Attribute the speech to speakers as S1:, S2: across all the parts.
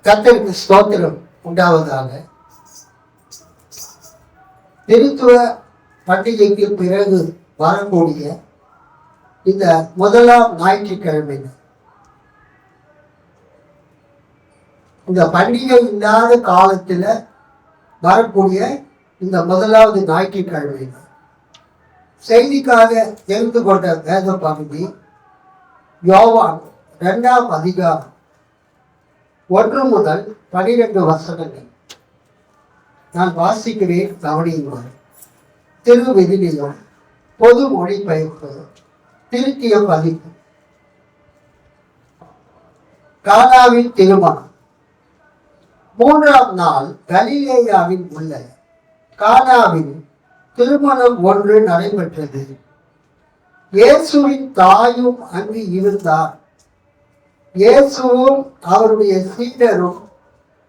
S1: கர்த்தருக்கு ஸ்தோத்திரம் உண்டாவதாக. திருத்துவ பண்டிகைக்கு பிறகு வரக்கூடிய இந்த முதலாம் ஞாயிற்றுக்கிழமை, இந்த பண்டிகை இல்லாத காலத்தில் வரக்கூடிய இந்த முதலாவது ஞாயிற்றுக்கிழமை செய்திக்காக தெரிந்து கொண்ட வேத பகுதி யோவான் 2ஆம் அதிகாரம் 1 முதல் 12 வசனங்கள். நான் வாசிக்கிறேன், கவனியுங்கள். திருவிவிலியம் பொது மொழிபெயர்ப்பு திருத்திய பதிப்பு. கானாவின் திருமணம். 3ஆம் நாள் கலிலேயாவில் உள்ள கானாவில் திருமணம் ஒன்று நடைபெற்றது. இயேசுவின் தாயும் அங்கு இருந்தார். இயேசுவும் அவருடைய சீடரும்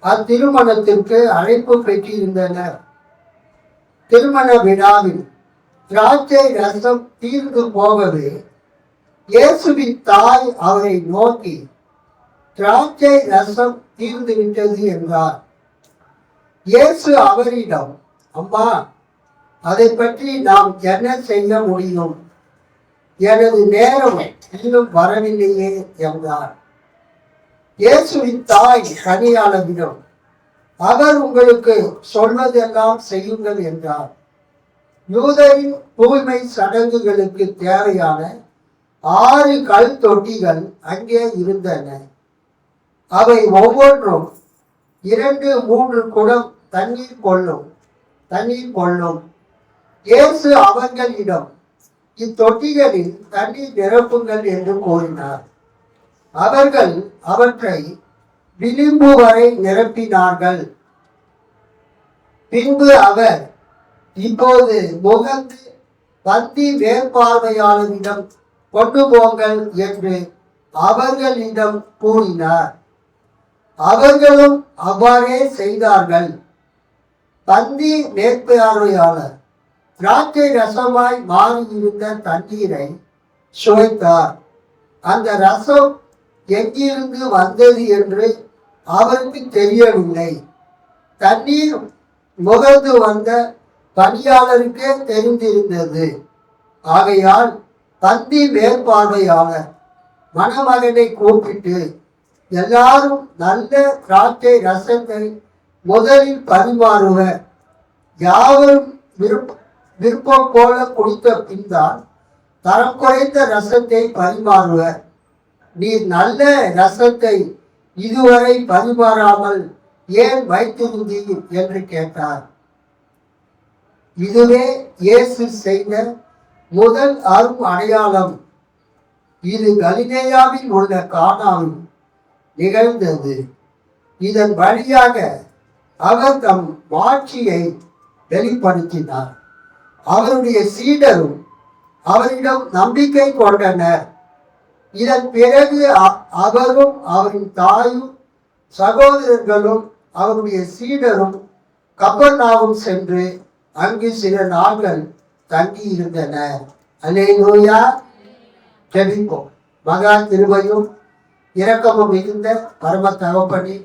S1: அத்திருமணத்திற்கு அழைப்பு பெற்றிருந்தனர். திருமண விழாவில் திராட்சை ரசம் தீர்ந்து போகவே இயேசுவின் தாய் அவரை நோக்கி, திராட்சை ரசம் தீர்ந்து விட்டது என்றார். இயேசு அவரிடம், அம்மா, அதை பற்றி நாம் என்ன செய்ய முடியும்? எனது நேரம் இன்னும் வரவில்லையே என்றார். இயேசுவின் தாய் கனியாளரிடம், அவர் உங்களுக்கு சொல்வதெல்லாம் செய்யுங்கள் என்றார். யூதரின் தூய்மை சடங்குகளுக்கு தேவையான 6 கல் தொட்டிகள் அங்கே இருந்தன. அவை ஒவ்வொன்றும் 2-3 குடம் தண்ணீர் கொள்ளும். இயேசு அவர்களிடம், இத்தொட்டிகளில் தண்ணீர் நிரப்புங்கள் என்று கூறினார். அவர்கள் அவற்றை விளிம்பு வரை நிரப்பினார்கள். பின்பு அவர், இப்போது முகந்து பந்தி மேற்பார்வையாளரிடம் கொண்டு போங்கள் என்று அவர்களிடம் கூறினார். அவர்களும் அவ்வாறே செய்தார்கள். பந்தி மேற்பார்வையாளர் திராட்சை ரசமாய் மாறியிருந்த தண்ணீரை சுவைத்தார். அந்த ரசம் எங்கிருந்து வந்தது என்று அவருக்கு தெரியவில்லை. தண்ணீர் முகர்ந்து வந்த பணியாளருக்கே தெரிந்திருந்தது. ஆகையால் பந்தி மேற்பார்வையாளர் மணமகனை கூப்பிட்டு, எல்லாரும் நல்ல திராட்சை ரசத்தை முதலில் பரிமாறுவர். யாவரும் விருப்பம் போல குடித்த பின்தான் தரம் குறைந்த ரசத்தை பரிமாறுவர். நீர் நல்ல ரசத்தை இதுவரை பரிமாறாமல் ஏன் வைத்திருந்தீர் என்று கேட்டார். இதுவே இயேசு செய்த முதல் அரும் அடையாளம். இது கலிலேயாவில் உள்ள கானாவில் நிகழ்ந்தது. இதன் வழியாக அவர் தம் மாட்சியை வெளிப்படுத்தினார். அவருடைய சீடரும் அவரிடம் நம்பிக்கை கொண்டனர். இதன் பிறகு அவரும் அவரின் தாயும் சகோதரர்களும் அவருடைய சீடரும் கப்பர்நாகும் சென்று அங்கு சில நாட்கள் தங்கி இருந்தனர். அல்லேலூயா. ஜெபிப்போம். மகா கிருபையும் இரக்கமும் மிகுந்த பரம தகப்பனே,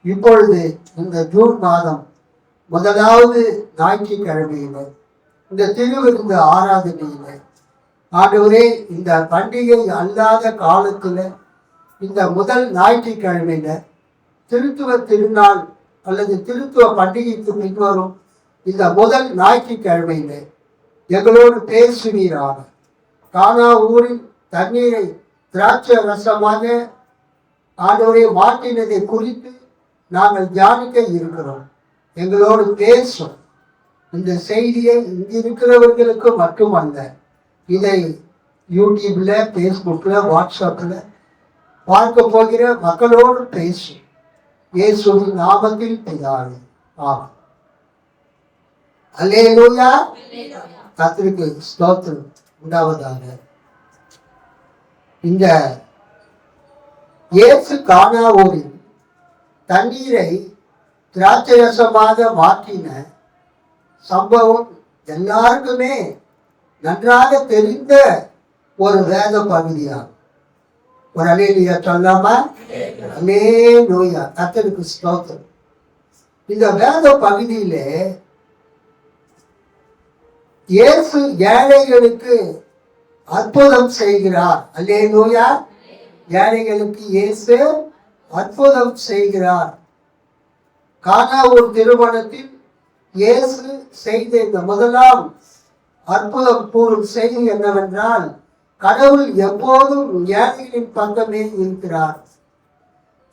S1: இப்பொழுது இந்த ஜூன் மாதம் முதலாவது ஞாயிற்றுக்கிழமையில இந்த திருவிருந்து ஆராதனையில ஆண்டவரே, இந்த பண்டிகை அல்லாத காலத்துல இந்த முதல் ஞாயிற்றுக்கிழமையில திருத்துவ திருநாள் அல்லது திருத்துவ பண்டிகைக்கு பின்வரும் இந்த முதல் ஞாயிற்றுக்கிழமையில எங்களோடு பேசுவீராக. கானா ஊரில் தண்ணீரை திராட்சை ரசமாக ஆண்டவரை மாற்றினதை குறித்து நாங்கள் தியானிக்க இருக்கிறோம். எங்களோடு பேசும். இந்த செய்தியை இங்கிருக்கிறவர்களுக்கு மட்டுமல்ல, இதை யூடியூப்ல, ஃபேஸ்புக்ல, வாட்ஸ்அப்ல பார்க்க போகிற மக்களோடு பேசும். இயேசுவின் நாமத்தில் பிதாவே, ஆமென். அல்லேலூயா. கர்த்தருக்கு ஸ்தோத்திரம் உண்டாவதாக. இந்த இயேசு கானா ஊரில் தண்ணீரை திராட்சை ரசமாக மாற்றின சம்பவம் எல்லாருக்குமே நன்றாக தெரிந்த ஒரு வேத பகுதியாகும். ஒரு அல்லேலூயா சொல்லாமா? அல்லேலூயா, கர்த்தருக்கு ஸ்தோத்திரம். இந்த வேத பகுதியிலே இயேசு ஏழைகளுக்கு அற்புதம் செய்கிறார். அல்லேலூயா, ஏழைகளுக்கு இயேசு அற்புதம் செய்கிறார். கானா ஒரு திருமணத்தில் இயேசு செய்த இந்த முதலாம் அற்புதம் கூறும் செய்தி என்னவென்றால், கடவுள் எப்போதும் ஏழைகளின் பக்கமே இருக்கிறார்.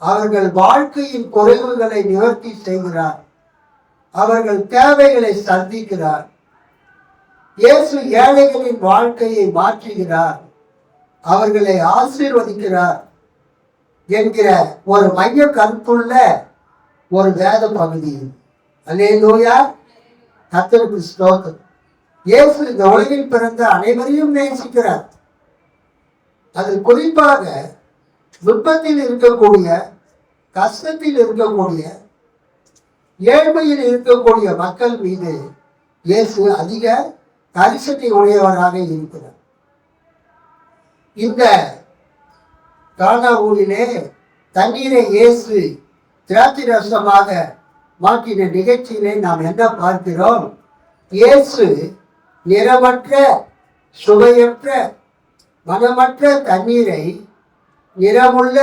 S1: அவர்கள் வாழ்க்கையின் குறைவுகளை நிவர்த்தி செய்கிறார். அவர்கள் தேவைகளை சந்திக்கிறார். இயேசு ஏழைகளின் வாழ்க்கையை மாற்றுகிறார், அவர்களை ஆசீர்வதிக்கிறார் என்கிற ஒரு மைய கருத்துள்ள ஒரு வேத பகுதி. அல்லேலூயா, கர்த்தருக்கு ஸ்தோத்திரம். இயேசு இந்த உலகில் பிறந்த அனைவரையும் நேசிக்கிறார். அதில் குறிப்பாக துன்பத்தில் இருக்கக்கூடிய, கஷ்டத்தில் இருக்கக்கூடிய, ஏழ்மையில் இருக்கக்கூடிய மக்கள் மீது இயேசு அதிக கரிசனை உடையவராக இருக்கிறார். இந்த கானா ஊரிலே தண்ணீரை இயேசு திராட்சை ரசமாக மாற்றின நிகழ்ச்சியிலே நாம் என்ன பார்க்கிறோம்? இயேசு நிறமற்ற, சுவையற்ற, மனமற்ற தண்ணீரை நிறமுள்ள,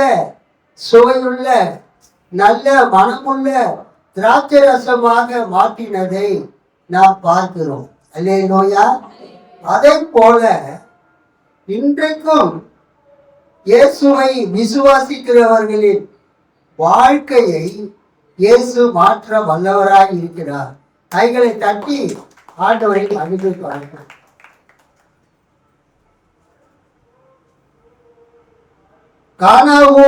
S1: சுவையுள்ள, நல்ல மனமுள்ள திராட்சை ரசமாக மாற்றினதை நாம் பார்க்கிறோம். அல்லேலூயா. அதை போல இன்றைக்கும் இயேசுவை விசுவாசிக்கிறவர்களின் வாழ்க்கையை இயேசு மாற்ற வல்லவராய் இருக்கிறார். கைகளை தட்டி ஆண்டவரை மகிழ்ந்து பார்க்கிறோம். கானாவு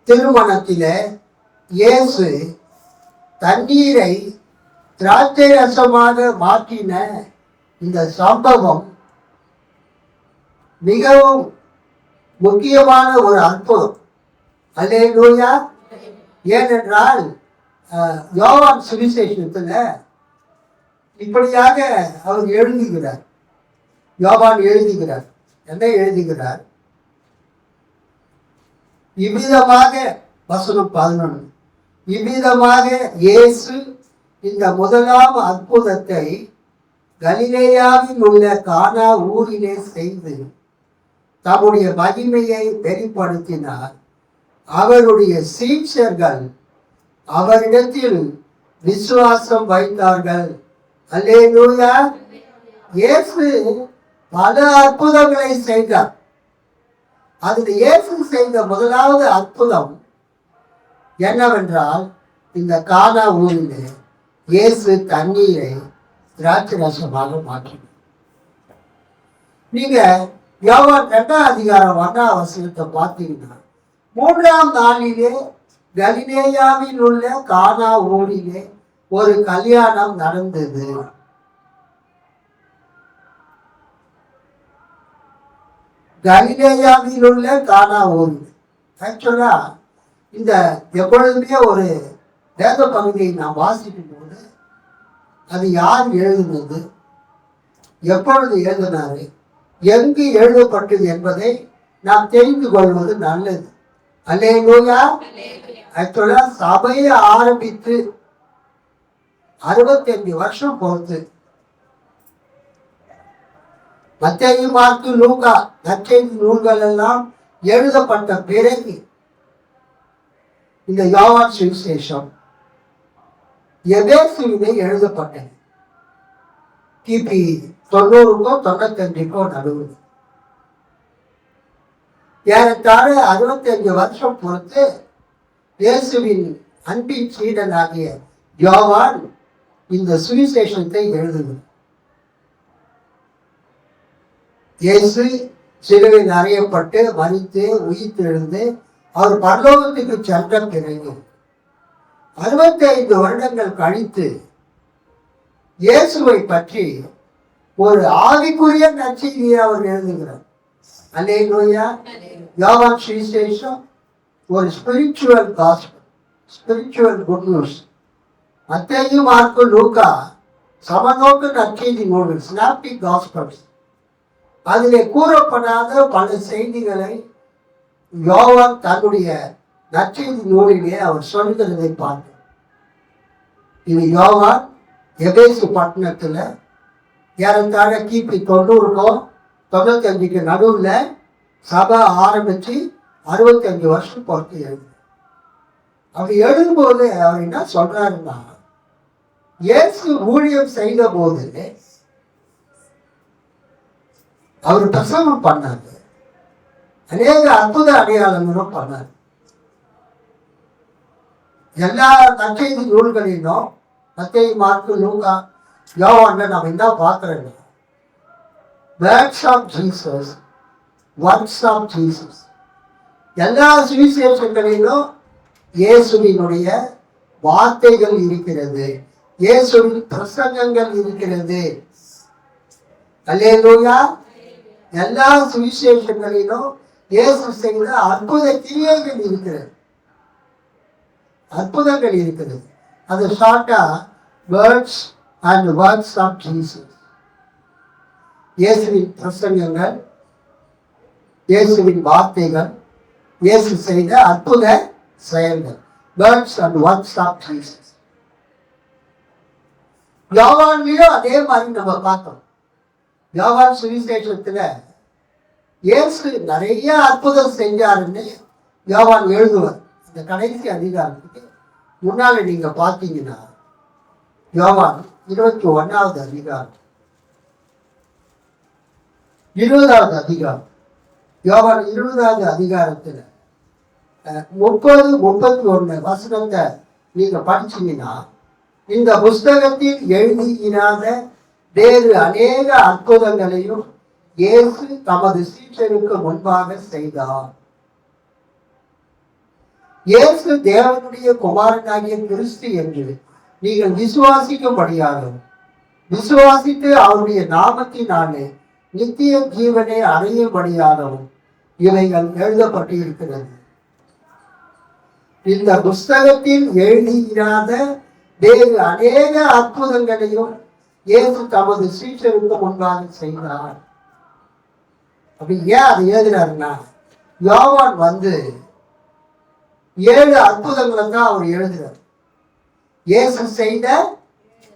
S1: திருமணத்திலே இயேசு தண்ணீரை திராட்சை ரசமாக மாற்றின இந்த சம்பவம் மிகவும் முக்கியமான ஒரு அற்புதம். அல்லேலூயா. ஏனென்றால் யோவான் சுவிசேஷத்துல இப்படியாக அவர் எழுதுகிறார். யோவான் எழுதுகிறார். என்ன எழுதுகிறார்? இவ்விதமாக, வசனம் 11, இவ்விதமாக இயேசு இந்த முதலாம் அற்புதத்தை கலிலேயாவில் உள்ள கானா ஊரிலே செய்து தம்முடைய மகிமையை வெளிப்படுத்தினார். அவருடைய சீஷர்கள் அவரிடத்தில் விசுவாசம் வைத்தார்கள். அல்லேலூயா. இயேசு பல அற்புதங்களை செய்தார். அதில் இயேசு செய்த முதலாவது அற்புதம் என்னவென்றால், இந்த கானா ஊரிலே இயேசு தண்ணீரை திராட்சை ரசமாக மாற்றினார். நீங்க யோவான் 2ஆம் அதிகாரம் 1ஆம் வசனத்தை பார்த்தீங்கன்னா, 3ஆம் நாளிலே கலிலேயாவில் உள்ள கானா ஊரிலே ஒரு கல்யாணம் நடந்தது. கலிலேயாவில் உள்ள கானா ஊர். ஆக்சுவலா இந்த எப்பொழுதுமே ஒரு வேத பகுதியை நாம் வாசிக்கும் போது அது யார் எழுதுனது, எப்பொழுது எழுதினாரு, எங்கு எழுதப்பட்டது என்பதை நாம் தெரிந்து கொள்வது நல்லது. அல்லேலூயா. ஆக்சுவலா சபையை ஆரம்பித்து 65 வருஷம் பொறுத்து மத்தேயு, மார்க்கு, லூக்கா நற்செய்தி நூல்கள் எல்லாம் எழுதப்பட்ட பிறகு இந்த யோவான் சுவிசேஷம் எபேசுவிலே எழுதப்பட்டது. கிபி 90க்கோ 95க்கோ நடுவில். ஏறத்தாழ 65 வருஷம் பொறுத்து இயேசுவின் அன்பின் சீடனாகிய யோவான் இந்த சுவிசேஷத்தை எழுதுகிறார். இயேசு சிலுவையில் அறையப்பட்டு மரித்து உயிர்த்தெழுந்து அவர் பரலோகத்துக்கு சென்ற பிறகு 65 வருடங்கள் கழித்து இயேசுவை பற்றி ஒரு ஆவிக்குரிய நற்செய்தியை அவர் எழுதுகிறார். அல்லேலூயா. யோவான் சுவிசேஷம் ஒரு spiritual gospel, spiritual good news. மத்தேயு, மார்க்கு, லூக்கா சமநோக்கு நற்செய்தி நூல்கள், சினாப்டிக் காஸ்பல்ஸ். அதிலே கூறப்படாத பல செய்திகளை யோவான் தன்னுடைய நற்செய்தி நூலிலே அவர் சொல்கிறதை பார்த்தோம். இது யோவான் எபேசு பட்டணத்துல ஏறத்தாழ கிபி 90க்கும் 95க்கு நடுவில் சபை ஆரம்பிச்சு 65 வருஷம் பொறுத்து எழுது. அப்படி எழுதும்போது அவர் என்ன சொல்றாருன்னா, இயேசு ஊழியம் செய்த போது அவர் பிரசங்கம் பண்ணாரு, அநேக அற்புத அடையாளங்களும் பண்ணார். எல்லா நற்செய்தி நூல்களிலும் மத்தேயு, மார்க்கு, லூக்கா, யோவான்ல நம்ம என்ன பார்க்கிறோம், words of Jesus, works of Jesus. எல்லா சுவிசேஷங்களிலும் இயேசுவினுடைய வார்த்தைகள் இருக்கிறது, இயேசுவின் பிரசங்கங்கள் இருக்கிறது. அல்லேலூயா. எல்லா சுவிசேஷங்களிலும் இயேசு செய்த அற்புத கிரியைகள் இருக்கிறது, அற்புதங்கள் இருக்கிறது. அது ஷார்ட்டா words and works of Jesus. இயேசுவின் பிரசங்கங்கள், இயேசுவின் வார்த்தைகள், இயேசு செய்த அற்புத செயல்கள், words and works of Jesus. யோவான்லயும் அதே மாதிரி நம்ம பார்த்தோம். யோவான் சுவிசேஷத்துல இயேசு நிறைய அற்புதம் செஞ்சாருன்னு யோவான் எழுதுவார். இந்த கடைசி அதிகாரத்துக்கு முன்னால நீங்க பார்த்தீங்கன்னா யோவான் 21வது அதிகாரம், 20வது அதிகாரம், யோவான் 20வது அதிகாரத்துல 30-31 வசனத்தை நீங்க படிச்சீங்கன்னா, இந்த புஸ்தகத்தில் எழுதியிராத வேறு அநேக அற்புதங்களையும் இயேசு தமது சீஷருக்கு முன்பாக செய்தார். இயேசு தேவனுடைய குமாரனாகிய கிறிஸ்து என்று நீங்கள் விசுவாசிக்கும்படியாகவும், விசுவாசித்து அவருடைய நாமத்தினாலே நித்திய ஜீவனை அடையும்படியாகவும் இவைகள் எழுதப்பட்டிருக்கிறது. இந்த புஸ்தகத்தில் எழுதியிராத வேறு அநேக அற்புதங்களையும் இயேசு தமது சீஷருக்கு முன்பாக செய்தார். அப்படி ஏன் அதை எழுதினாருன்னா, யோவான் 7 அற்புதங்களை தான் அவர் எழுதுறார். இயேசு செய்த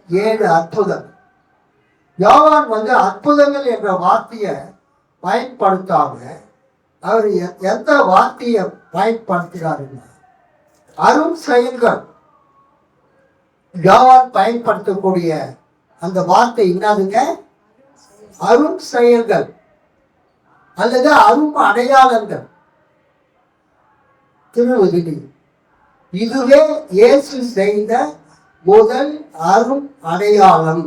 S1: 7 அற்புதம். யோவான் அற்புதங்கள் என்ற வார்த்தையை பயன்படுத்தாம அவர் எந்த வார்த்தையை பயன்படுத்துகிறாருன்னா, அரும் செயல்கள். யோவான் பயன்படுத்தக்கூடிய அந்த வார்த்தை என்னதுங்க? அரும் செயல்கள் அல்லது அரும் அடையாளங்கள். திருவிழி இதுவே இயேசு செய்த முதல் அரும் அடையாளம்.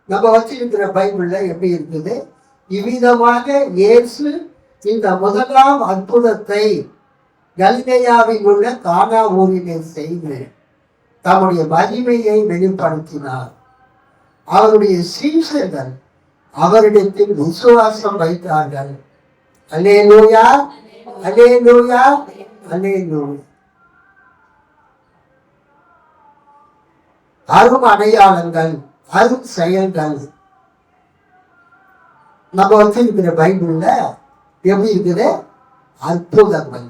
S1: நம்ம வச்சிருக்கிற பைபிள்ல எப்படி இருக்குது? இவ்விதமாக இயேசு இந்த முதலாம் அற்புதத்தை கலிலேயாவில் உள்ள கானா ஊரிலே செய்து தம்முடைய மகிமையை வெளிப்படுத்தினார். அவருடைய சீஷர்கள் அவரிடத்தில் விசுவாசம் வைத்தார்கள். அல்லேலூயா, அல்லேலூயா, அல்லேலூயா. அரும் அடையாளங்கள், அரும் செயல்கள். நம்ம வச்சிருக்கிற பைபிள்ல எப்படி இருக்குது? அற்புதங்கள்.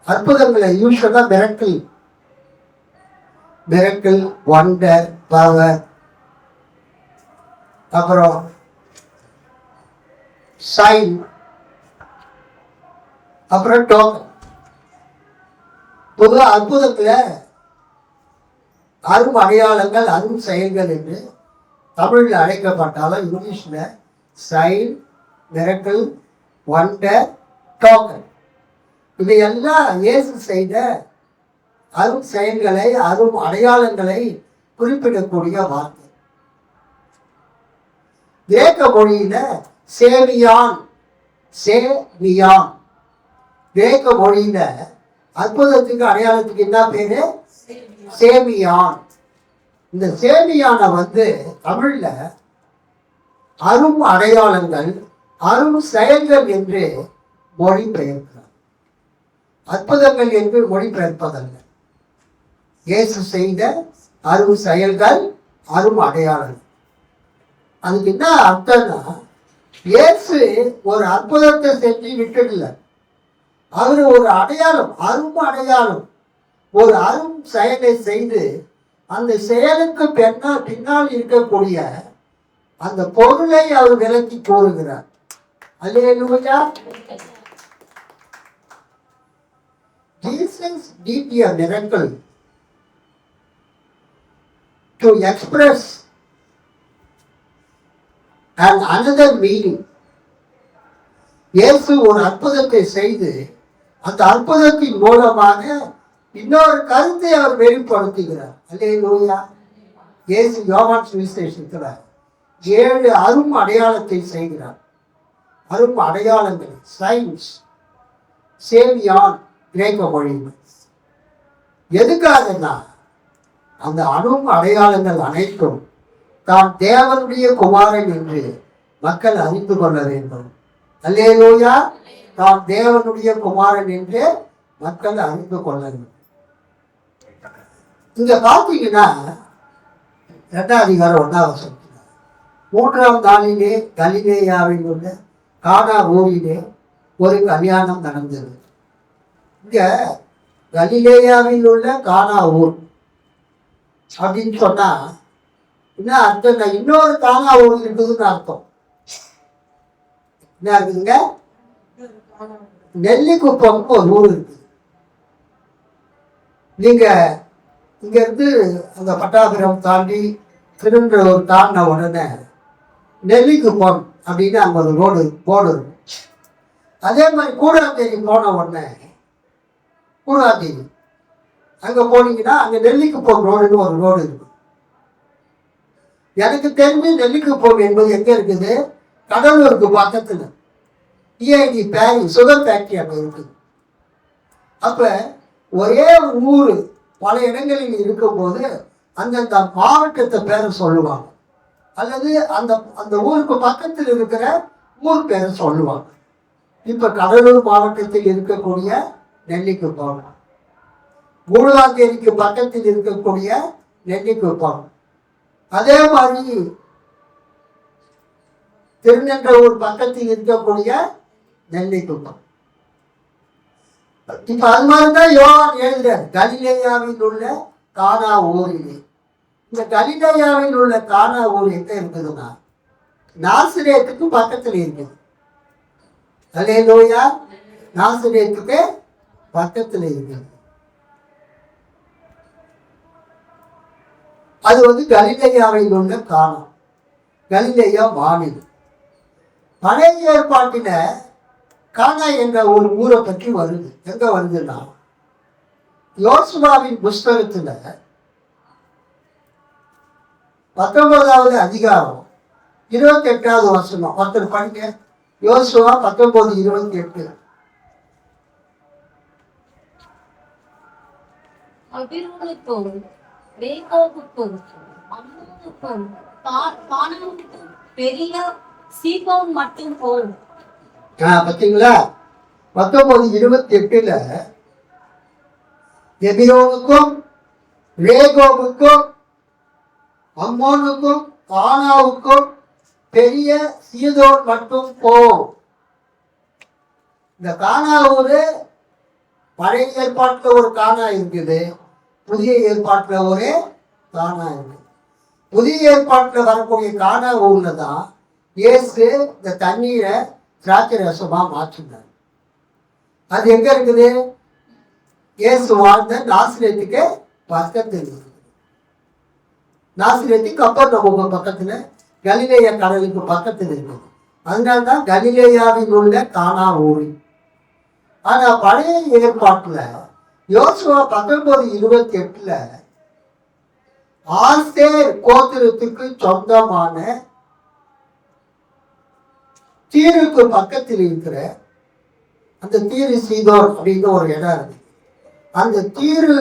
S1: அற்புதங்களை யூஸ்வலா மிரக்கிள், வண்டர், பவர், அப்புறம் சைன், அப்புறம் டோக்கன். பொதுவாக அற்புதத்துல அரும் அடையாளங்கள், அரும் செயல்கள் என்று தமிழில் அழைக்கப்பட்டாலும் இங்கிலீஷ்ல சைன், மிரக்கிள், வண்டர், டோக்கன். இதையெல்லாம் இயேசு செய்த அரும் செயல்களை, அரும் அடையாளங்களை குறிப்பிடக்கூடிய வார்த்தை. கிரேக்க மொழியில சேமியான், சேமியான். கிரேக்க மொழியில அற்புதத்துக்கு அடையாளத்துக்கு என்ன பேரு? சேமியான். இந்த சேமியான தமிழ்ல அரும் அடையாளங்கள், அரும் செயல்கள் என்று மொழிபெயர்க்கிறார். அற்புதங்கள் என்று மொழிபெயர்ப்பதல்ல. இயேசு செய்த அரும் செயல்கள், அரும் அடையாளங்கள். அதுக்கு என்ன அர்த்தம்னா, இயேசு ஒரு அற்புதத்தை செஞ்சு விட்டுடல. அவர் ஒரு அடையாளம், அரும் அடையாளம், ஒரு அரும் செயலை செய்து அந்த செயலுக்கு பின்னால் இருக்கக்கூடிய அந்த பொருளை அவர் விலக்கி கூறுகிறார். அல்லேலூயா. Jesus did a miracle to express and another meaning. இயேசு ஒரு அற்புதத்தை செய்து அந்த அற்புதத்தின் மூலமாக இன்னொரு கருத்தை அவர் வெளிப்படுத்துகிறார். அல்லேலூயா. இயேசு யோவான் சுவிசேஷத்துல 7 அரும் அடையாளத்தை செய்கிறார். அரும் அடையாளங்கள், சைன்ஸ், சேவியான் கிரேக்க மொழியில். எதுக்காகனா, அந்த அரும் அடையாளங்கள் அனைத்தும் தான் தேவனுடைய குமாரன் என்று மக்கள் அறிந்து கொள்ள வேண்டும். அல்லேலூயா. தான் தேவனுடைய குமாரன் என்று மக்கள் அறிந்து கொள்ள வேண்டும். இங்க பார்த்தீங்கன்னா 2ஆம் அதிகாரம் 1ஆம் வசனம், 3ஆம் நாளிலே கலிலேயாவில் உள்ள கானா ஊரிலே ஒரு கல்யாணம் நடந்தது. இங்க கலிலேயாவில் உள்ள கானா ஊர் அப்படின்னு சொன்னா என்ன அர்த்தம்? இன்னொரு கானா ஊர் இருக்குதுன்னு அர்த்தம். என்ன இருக்குதுங்க? நெல்லிக்குப்பம் ஒரு ஊர் இருக்குது. நீங்க இங்க இருந்து அந்த பட்டாபிரம் தாண்டி திருநெல்வேலூர் தாண்டின உடனே நெல்லிக்குப்பம் அப்படின்னு அங்க ஒரு போர்டு இருக்கும். அதே மாதிரி கூடாத்தேரி போன உடனே கூடாத்தேரி அங்க போனீங்கன்னா அங்க நெல்லிக்குப்பம் ரோடுன்னு ஒரு ரோடு இருக்கு. எனக்கு தெரிஞ்சு நெல்லிக்குப்பம் என்பது எங்க இருக்குது? கடலூருக்கு பக்கத்துல டிஐடி சுகர் ஃபேக்டரி அங்க இருக்குது. அப்ப ஒரே ஊர் பல இடங்களில் இருக்கும்போது அந்தந்த மாவட்டத்தை பேரை சொல்லுவாங்க, அல்லது அந்த அந்த ஊருக்கு பக்கத்தில் இருக்கிற ஊர் பேரை சொல்லுவாங்க. இப்ப கடலூர் மாவட்டத்தில் இருக்கக்கூடிய நெல்லிக்குப்பம், கூடுவாஞ்சேரிக்கு பக்கத்தில் இருக்கக்கூடிய நெல்லிக்குப்பம், அதே மாதிரி திருநெல்வேலூர் பக்கத்தில் இருக்கக்கூடிய நெல்லிக்குப்பம். இப்ப அது மாதிரிதான் யோவான் எழுதுறார். கலிலேயாவில் உள்ள கானா ஊரிலே. இந்த கலிலேயாவில் உள்ள கானா ஊர் எங்க இருக்குதுன்னா நாசரேத்துக்கு பக்கத்துல இருக்குது. அல்லேலூயா. நாசரேத்துக்கு பக்கத்துல இருக்குது. அது கலிலேயாவில் உள்ள கானா, கலிலேயா மாநிலம். பழைய ஏற்பாட்டில கானா என்ற ஒரு ஊரை பற்றி வருது. எங்க வருதுன்னா யோசுவாவின் புஸ்தகத்துல 19வது அதிகாரம் 28வது வசனம். ஒருத்தர் படிங்க. யோசுவா 19:28. பார்த்தீங்களா? 19:28 எபிரோனுக்கும் ரேகோவுக்கும் அம்மோனுக்கும் கானாவுக்கும் பெரிய சீதோன் மட்டும் போ. இந்த கானா ஊரு பழைய ஏற்பாட்டுல ஒரு கானா இருக்குது, புதிய ஏற்பாட்டுல ஒரு கானா இருக்கு. புதிய ஏற்பாட்டுல வரக்கூடிய கானா ஊர்ல தான் இயேசு இந்த தண்ணீரை திராட்சை ரசமா மாற்றினார். அது எங்க இருக்குது? இயேசு வாழ்ந்த நாசரேத்துக்கு பக்கத்தில் இருக்குது. நாசரேத்துக்கு கப்பர்நகூம் பக்கத்துல, கலிலேயா கடலுக்கு பக்கத்தில் இருக்குது. அதனால்தான் கலிலேயாவில் உள்ள கானா ஊர். ஆனா பழைய ஏற்பாட்டுல யோசுவா 19:28 ஆசேர் கோத்திரத்துக்கு சொந்தமான தீருக்கு பக்கத்தில் இருக்கிற அந்த தீரு சீதோன் அப்படின்னு ஒரு இடம் இருக்கு. அந்த தீரு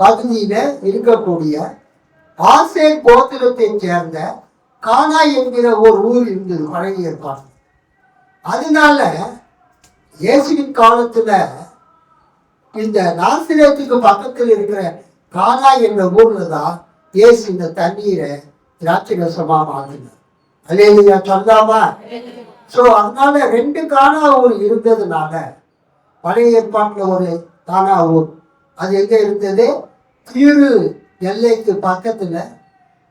S1: பகுதியில இருக்கக்கூடிய ஆசேர் கோத்திரத்தை சேர்ந்த கானா என்கிற ஒரு ஊர் இருந்தது பழைய ஏற்பாடு. அதனால இயேசுவின் காலத்துல இந்த நாசரேத்துக்கு பக்கத்தில் இருக்கிற கானா என்ற ஊர்ல தான் இயேசு இந்த தண்ணீரை திராட்சை ரசமா மாற்றினார். அல்லேலூயா சொல்லாமா? ஸோ அதனால 2 கானா ஊர் இருந்ததுனால பழைய ஏற்பாட்டில் ஒரு கானா ஊர் அது எங்க இருந்தது? தீரு எல்லைக்கு பக்கத்துல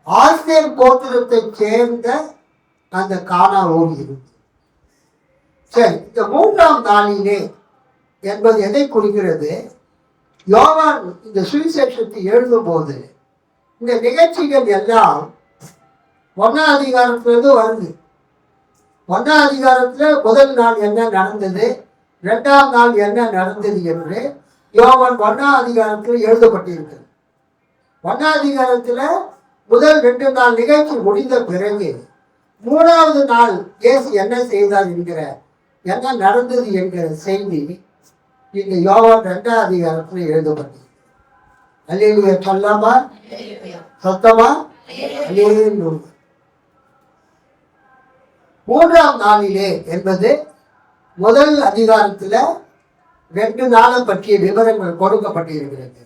S1: ஆசேர் கோத்திரத்தை சேர்ந்த அந்த கானா ஊர் இருந்தது. சரி, இந்த 3ஆம் நாளிலே என்பது எதை குறிக்கிறது? யோவான் இந்த சுவிசேஷத்தை எழுதும் போது இந்த நிகழ்ச்சிகள் எல்லாம் 1ஆம் அதிகாரத்திலிருந்து வருது. 1ஆம் அதிகாரத்துல முதல் நாள் என்ன நடந்தது, 2ஆம் நாள் என்ன நடந்தது என்று யோவான் 1ஆம் அதிகாரத்தில் எழுதப்பட்டிருக்கிறது. 1ஆம் அதிகாரத்துல முதல் 2 நாள் நிகழ்ச்சி முடிந்த பிறகு 3ஆவது நாள் இயேசு என்ன செய்தார் என்கிற, என்ன நடந்தது என்கிற செய்தி இங்க யோவான் 2ஆம் அதிகாரத்தில் எழுதப்பட்டது. அல்லேலூயா சொல்லாமா? சத்தமா? அல்லேலூயா. 3ஆம் நாளிலே என்பது முதல் அதிகாரத்துல 2 நாளை பற்றிய விவரங்கள் கொடுக்கப்பட்டிருக்கிறது.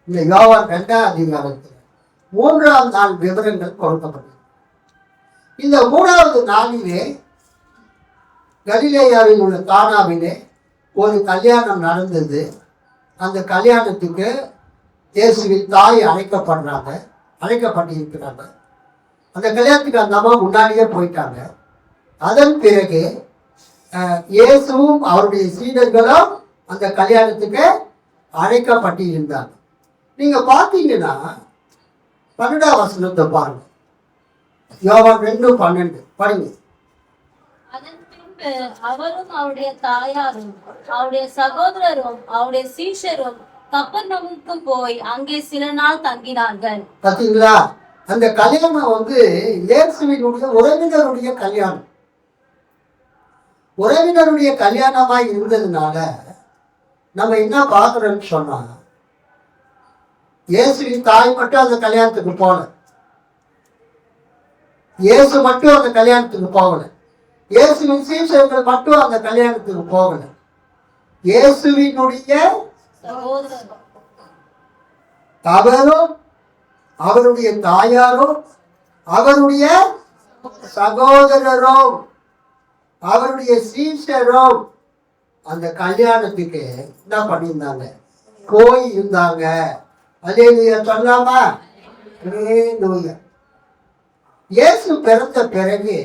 S1: இந்த யோவான் 2ஆம் அதிகாரத்தில் 3ஆம் நாள் விவரங்கள் கொடுக்கப்பட்டது. இந்த 3வது நாளிலே கலிலேயாவில் உள்ள கானாவிலே ஒரு கல்யாணம் நடந்தது. அந்த கல்யாணத்துக்கு இயேசுவின் தாய் அழைக்கப்பட்டிருக்கிறாங்க. அந்த கல்யாணத்துக்கு அந்த அம்மா முன்னாடியே போயிட்டாங்க. அதன் பிறகு இயேசுவும் அவருடைய சீடர்களும் அந்த கல்யாணத்துக்கு அழைக்கப்பட்டிருந்தாங்க. நீங்க பார்த்தீங்கன்னா 12ஆம் வசனத்தை பாருங்க. யோவான் 2:12 படிங்க.
S2: அதன் பின்பு அவரும் அவருடைய தாயாரும் அவருடைய சகோதரரும் அவருடைய சீஷரும் கப்பர்நகமுக்கு போய் அங்கே சில நாள் தங்கினார்கள்.
S1: பார்த்தீங்களா? அந்த கல்யாணம் இயேசுவினுடைய உறவினருடைய கல்யாணம். உறவினருடைய கல்யாணமாய் இருந்ததுனால நம்ம என்ன பார்க்கிறோம்னு சொன்னா, இயேசுவின் தாய் மட்டும் அந்த கல்யாணத்துக்கு போகல, இயேசு மட்டும் அந்த கல்யாணத்துக்கு போகல, இயேசுவின் சீஷர்கள் மட்டும் அந்த கல்யாணத்துக்கு போகல, இயேசுவினுடைய அவரும் அவருடைய தாயாரும் அவருடைய சகோதரரும் அவருடைய சீஷரும் அந்த கல்யாணத்துக்கு என்ன பண்ணியிருந்தாங்க? போய் இருந்தாங்க. அல்லேலூயா சொல்லாமா? அல்லேலூயா. இயேசு பிறந்த பிறகு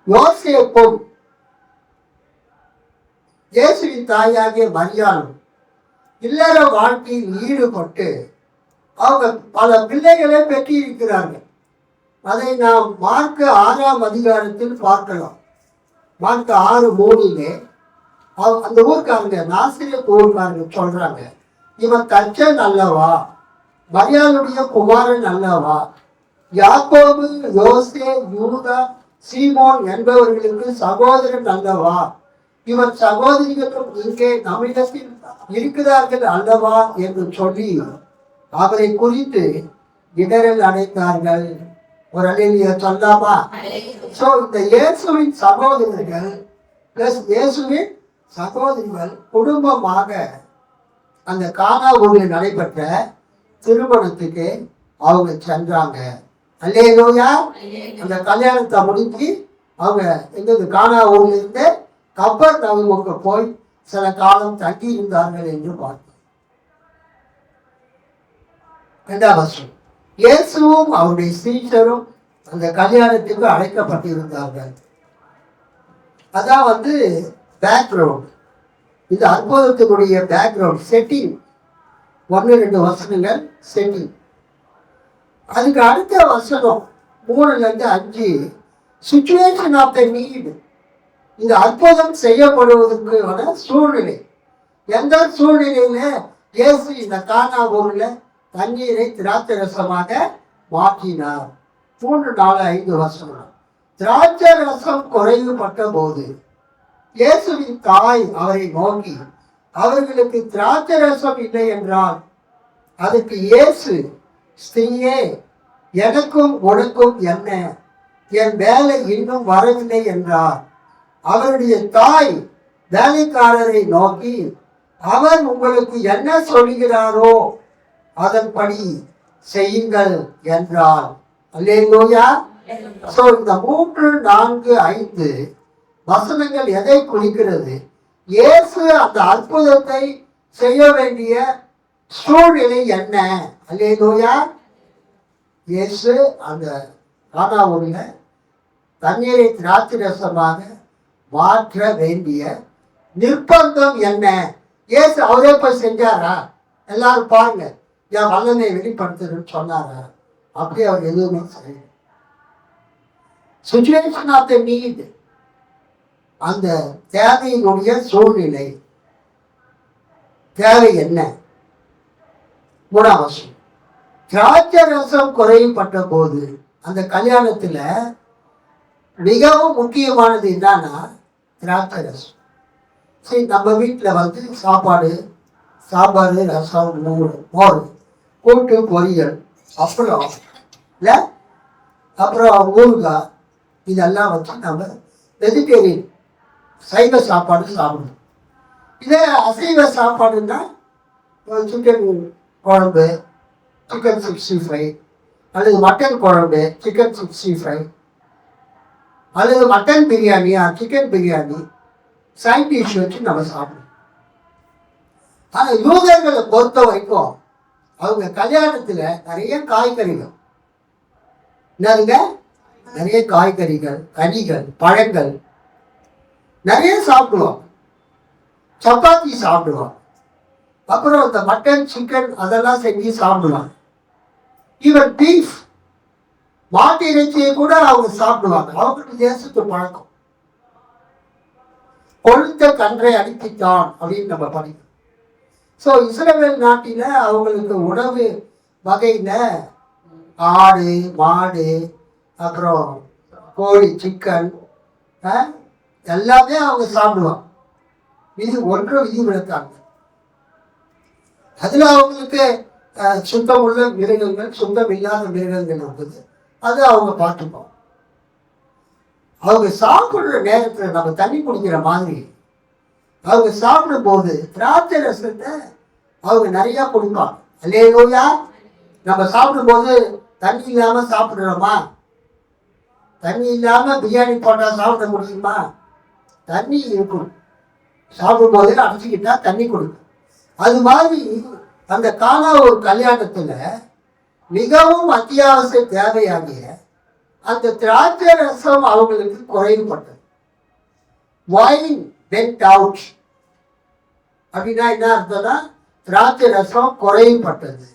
S1: யோசேப்பும் இயேசுவின் தாயாகிய மரியாளும் இல்லற வாழ்க்கையில் ஈடுபட்டு அவங்க பல பிள்ளைகளை பெற்றிருக்கிறார்கள். அதை நாம் மார்க் 6ஆம் அதிகாரத்தில் பார்க்கலாம். மார்க் 6:3 அந்த ஊர்க்காரங்க, நாசிரியத் ஊர்க்காரங்க சொல்றாங்க, இவன் தச்சன் அல்லவா, மரியாளுடைய குமாரன் அல்லவா, யாக்கோபு, யோசே, யூதா, சீமோன் என்பவர்களுக்கு சகோதரன் அல்லவா, இவன் சகோதரிகளும் இங்கே நம்மிடத்தில் இருக்கிறார்கள் அல்லவா என்று சொல்லி அவரை குறித்து இடரல் அடைந்தார்கள். ஒரு அல்லேலூயா சொல்லாமா? சோ இந்த இயேசுவின் சகோதரர்கள் பிளஸ் இயேசுவின் சகோதரிகள் குடும்பமாக அந்த கானா ஊரில் நடைபெற்ற திருமணத்துக்கு அவங்க சென்றாங்க. அல்லேலூயா. அந்த கல்யாணத்தை முடிஞ்சு அவங்க எங்க கானா ஊர்ல இருந்து கப்பர்நகமுக்கு போய் சில காலம் தங்கி இருந்தார்கள் என்று பார்த்தோம். 2ஆம் வசனம், இயேசுவும் அவருடைய சீஷரும் அந்த கல்யாணத்துக்கு அழைக்கப்பட்டிருந்தார்கள். அதான் பேக்ரவுண்ட். இது அற்புதத்தினுடைய பேக்ரவுண்ட் செட்டிங். 1-2 வசனங்கள் செட்டிங். அதுக்கு அடுத்த வசனம் 3-5 சிச்சுவேஷன் ஆஃப் த நீட். இந்த அற்புதம் செய்யப்படுவதற்கான சூழ்நிலை. எந்த சூழ்நிலையில இயேசு இந்த கானா ஊர்ல தண்ணீரை திராட்சை ரசமாக மாற்றினார். 3-4-5 வசனம். திராட்சை ரசம் குறைவுபட்ட போது இயேசுவின் தாய் அவரை நோக்கி, அவர்களுக்கு திராட்சை ரசம் இல்லை என்றால், அதுக்கு இயேசு, ஸ்திரீயே, எனக்கும் உனக்கும் என்ன, என் வேலை இன்னும் வரவில்லை என்றார். அவருடைய தாய் வேலைக்காரரை நோக்கி, அவர் உங்களுக்கு என்ன சொல்கிறாரோ அதன்படி செய்யுங்கள் என்றார். அல்லேலூயா. ஸோ இந்த 3, 4, 5 வசனங்கள் எதை குறிக்கிறது? இயேசு அந்த அற்புதத்தை செய்ய வேண்டிய சூழ்நிலை என்ன? அல்லேலூயா. இயேசு அந்த கானாவூரில் தண்ணீரை திராட்சை ரசமாக மாற்ற வேண்டிய நிர்பந்தம் என்ன? இயேசு அவரே போய் செஞ்சாரா? எல்லாரும் பாருங்க, என் வல்லமை வெளிப்படுத்துறேன்னு சொன்னாரா? அப்படி அவர் எதுவுமே செய்யல. சுச்சுவேஷன் ஆஃப் த நீட், அந்த தேவையினுடைய சூழ்நிலை, தேவை என்ன? 3 திராட்சை ரசம் குறைப்பட்ட போது அந்த கல்யாணத்துல மிகவும் முக்கியமானது என்னன்னா திராட்சை ரசம். சரி, நம்ம வீட்டில் வந்து சாப்பாடு, சாம்பார், ரசம், மோர், கூட்டு, பொரியல், அப்பளம் இல்லை, அப்புறம் ஊறுகாய், இதெல்லாம் வச்சு நம்ம வெஜிடேரியன் சைவ சாப்பாடு சாப்பிடணும். இதே அசைவ சாப்பாடுன்னா சிக்கன் குழம்பு, சிக்கன் 65, அல்லது மட்டன் குழம்பு, சிக்கன் 65, அல்லது மட்டன் பிரியாணியா சிக்கன் பிரியாணி சைட் டிஷ் வச்சு நம்ம சாப்பிடணும். ஆனால் யூதர்களை பொறுத்த வரைக்கும் அவங்க கல்யாணத்தில் நிறைய காய்கறிகள், என்னதுங்க, நிறைய காய்கறிகள், கனிகள், பழங்கள் நிறைய சாப்பிடுவாங்க. சப்பாத்தி சாப்பிடுவாங்க. அப்புறம் இந்த மட்டன், சிக்கன் அதெல்லாம் செஞ்சு சாப்பிடுவாங்க. ஈவன் பீஃப், மாட்டு இறைச்சியை கூட அவங்க சாப்பிடுவாங்க. அவங்களுக்கு தேசத்து பழக்கம். கொழுத்த கன்றை அடித்துத்தான் அப்படின்னு நம்ம படிக்கிறோம். ஸோ இஸ்ரவேல் நாட்டில் அவங்களுக்கு உணவு வகையில் ஆடு, மாடு, அப்புறம் கோழி, சிக்கன் எல்லாமே அவங்க சாப்பிடுவாங்க. இது ஒன்று விதிவிலக்காங்க. அதில் அவங்களுக்கு சுத்தம் உள்ள மிருகங்கள், சுத்தம் இல்லாத மிருகங்கள் இருக்குது. அது அவங்க பார்த்துப்போம். அவங்க சாப்பிடுற நேரத்தில் நம்ம தண்ணி குடிக்கிற மாதிரி அவங்க சாப்பிடும்போது திராட்சை ரசத்தை அவங்க நிறையா குடிப்பாங்க. அல்லேலூயா. நம்ம சாப்பிடும்போது தண்ணி இல்லாமல் சாப்பிடுறோமா? தண்ணி இல்லாமல் பிரியாணி போட்டால் சாப்பிட முடியுமா? தண்ணி இருக்கும். சாப்பிடும்போது அடைச்சிக்கிட்டா தண்ணி கொடுக்கும். அது மாதிரி அந்த கானா ஒரு கல்யாணத்தில் மிகவும் அத்தியாவசிய தேவையாகிய அந்த திராட்சை ரசம் அவங்களுக்கு குறைவுபட்டது. வைன் வென்ட் அவுட் அப்படின்னா என்ன அர்த்தம்னா திராட்சை ரசம் குறைவுபட்டது.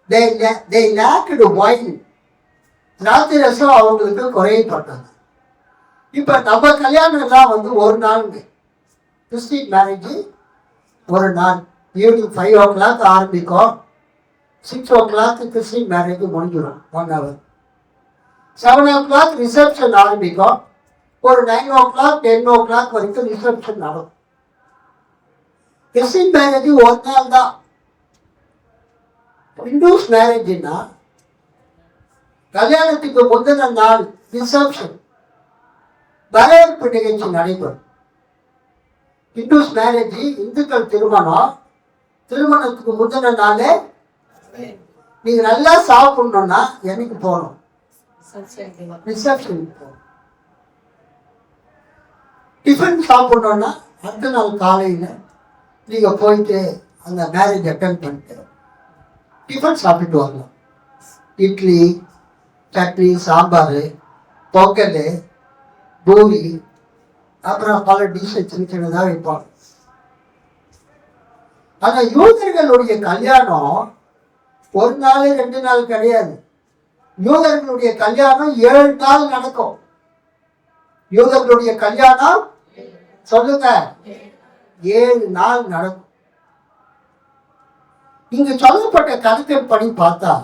S1: they lacked wine. திராட்சை ரசம் அவங்களுக்கு குறைவுபட்டது. இப்போ நம்ம கல்யாணம் எல்லாம் வந்து ஒரு நாள், கிறிஸ்டின் மேரேஜ் ஒரு நாள் ஈவினிங் 5 o'clock ஆரம்பிக்கும். 6 o'clock கிறிஸ்டின் மேரேஜ் முடிஞ்சிடும். 1 hour. 7 o'clock ரிசப்ஷன் ஆரம்பிக்கும். ஒரு 9 o'clock 10 o'clock வரைக்கும் ரிசப்ஷன் நடக்கும். கிறிஸ்டின் மேரேஜ் ஒரு நாள் தான். இந்துஸ் மேரேஜ்னா கல்யாணத்துக்கு முந்தின நாள் ரிசப்ஷன், வரவேற்பு நிகழ்ச்சி நடைபெறும். இந்துஸ் மேரேஜ், இந்துக்கள் திருமணம், திருமணத்துக்கு முந்தின நாளே நீங்க நல்லா சாப்பிடணும்னா என்னைக்கு போகணும்? ரிசப்ஷனுக்கு போகணும். டிஃபன் சாப்பிடணும்னா அடுத்த நாள் காலையில் நீங்க போயிட்டு அந்த மேரேஜ் அட்டென்ட் பண்ணிட்டு டிஃபன் சாப்பிட்டு வரலாம். இட்லி, சட்னி, சாம்பார், பொங்கல், பூரி, அப்புறம் பல டிஷ் சின்ன சின்னதாக வைப்பாங்க. ஆனால் யூதர்களுடைய கல்யாணம் ஒரு நாள் 2 நாள் கிடையாது. யூதர்களுடைய கல்யாணம் 7 நாள் நடக்கும். யூதர்களுடைய கல்யாணம் சொல்லுங்க 7 நாள் நடக்கும். இங்கு சொல்லப்பட்ட கணக்கின்படி பார்த்தா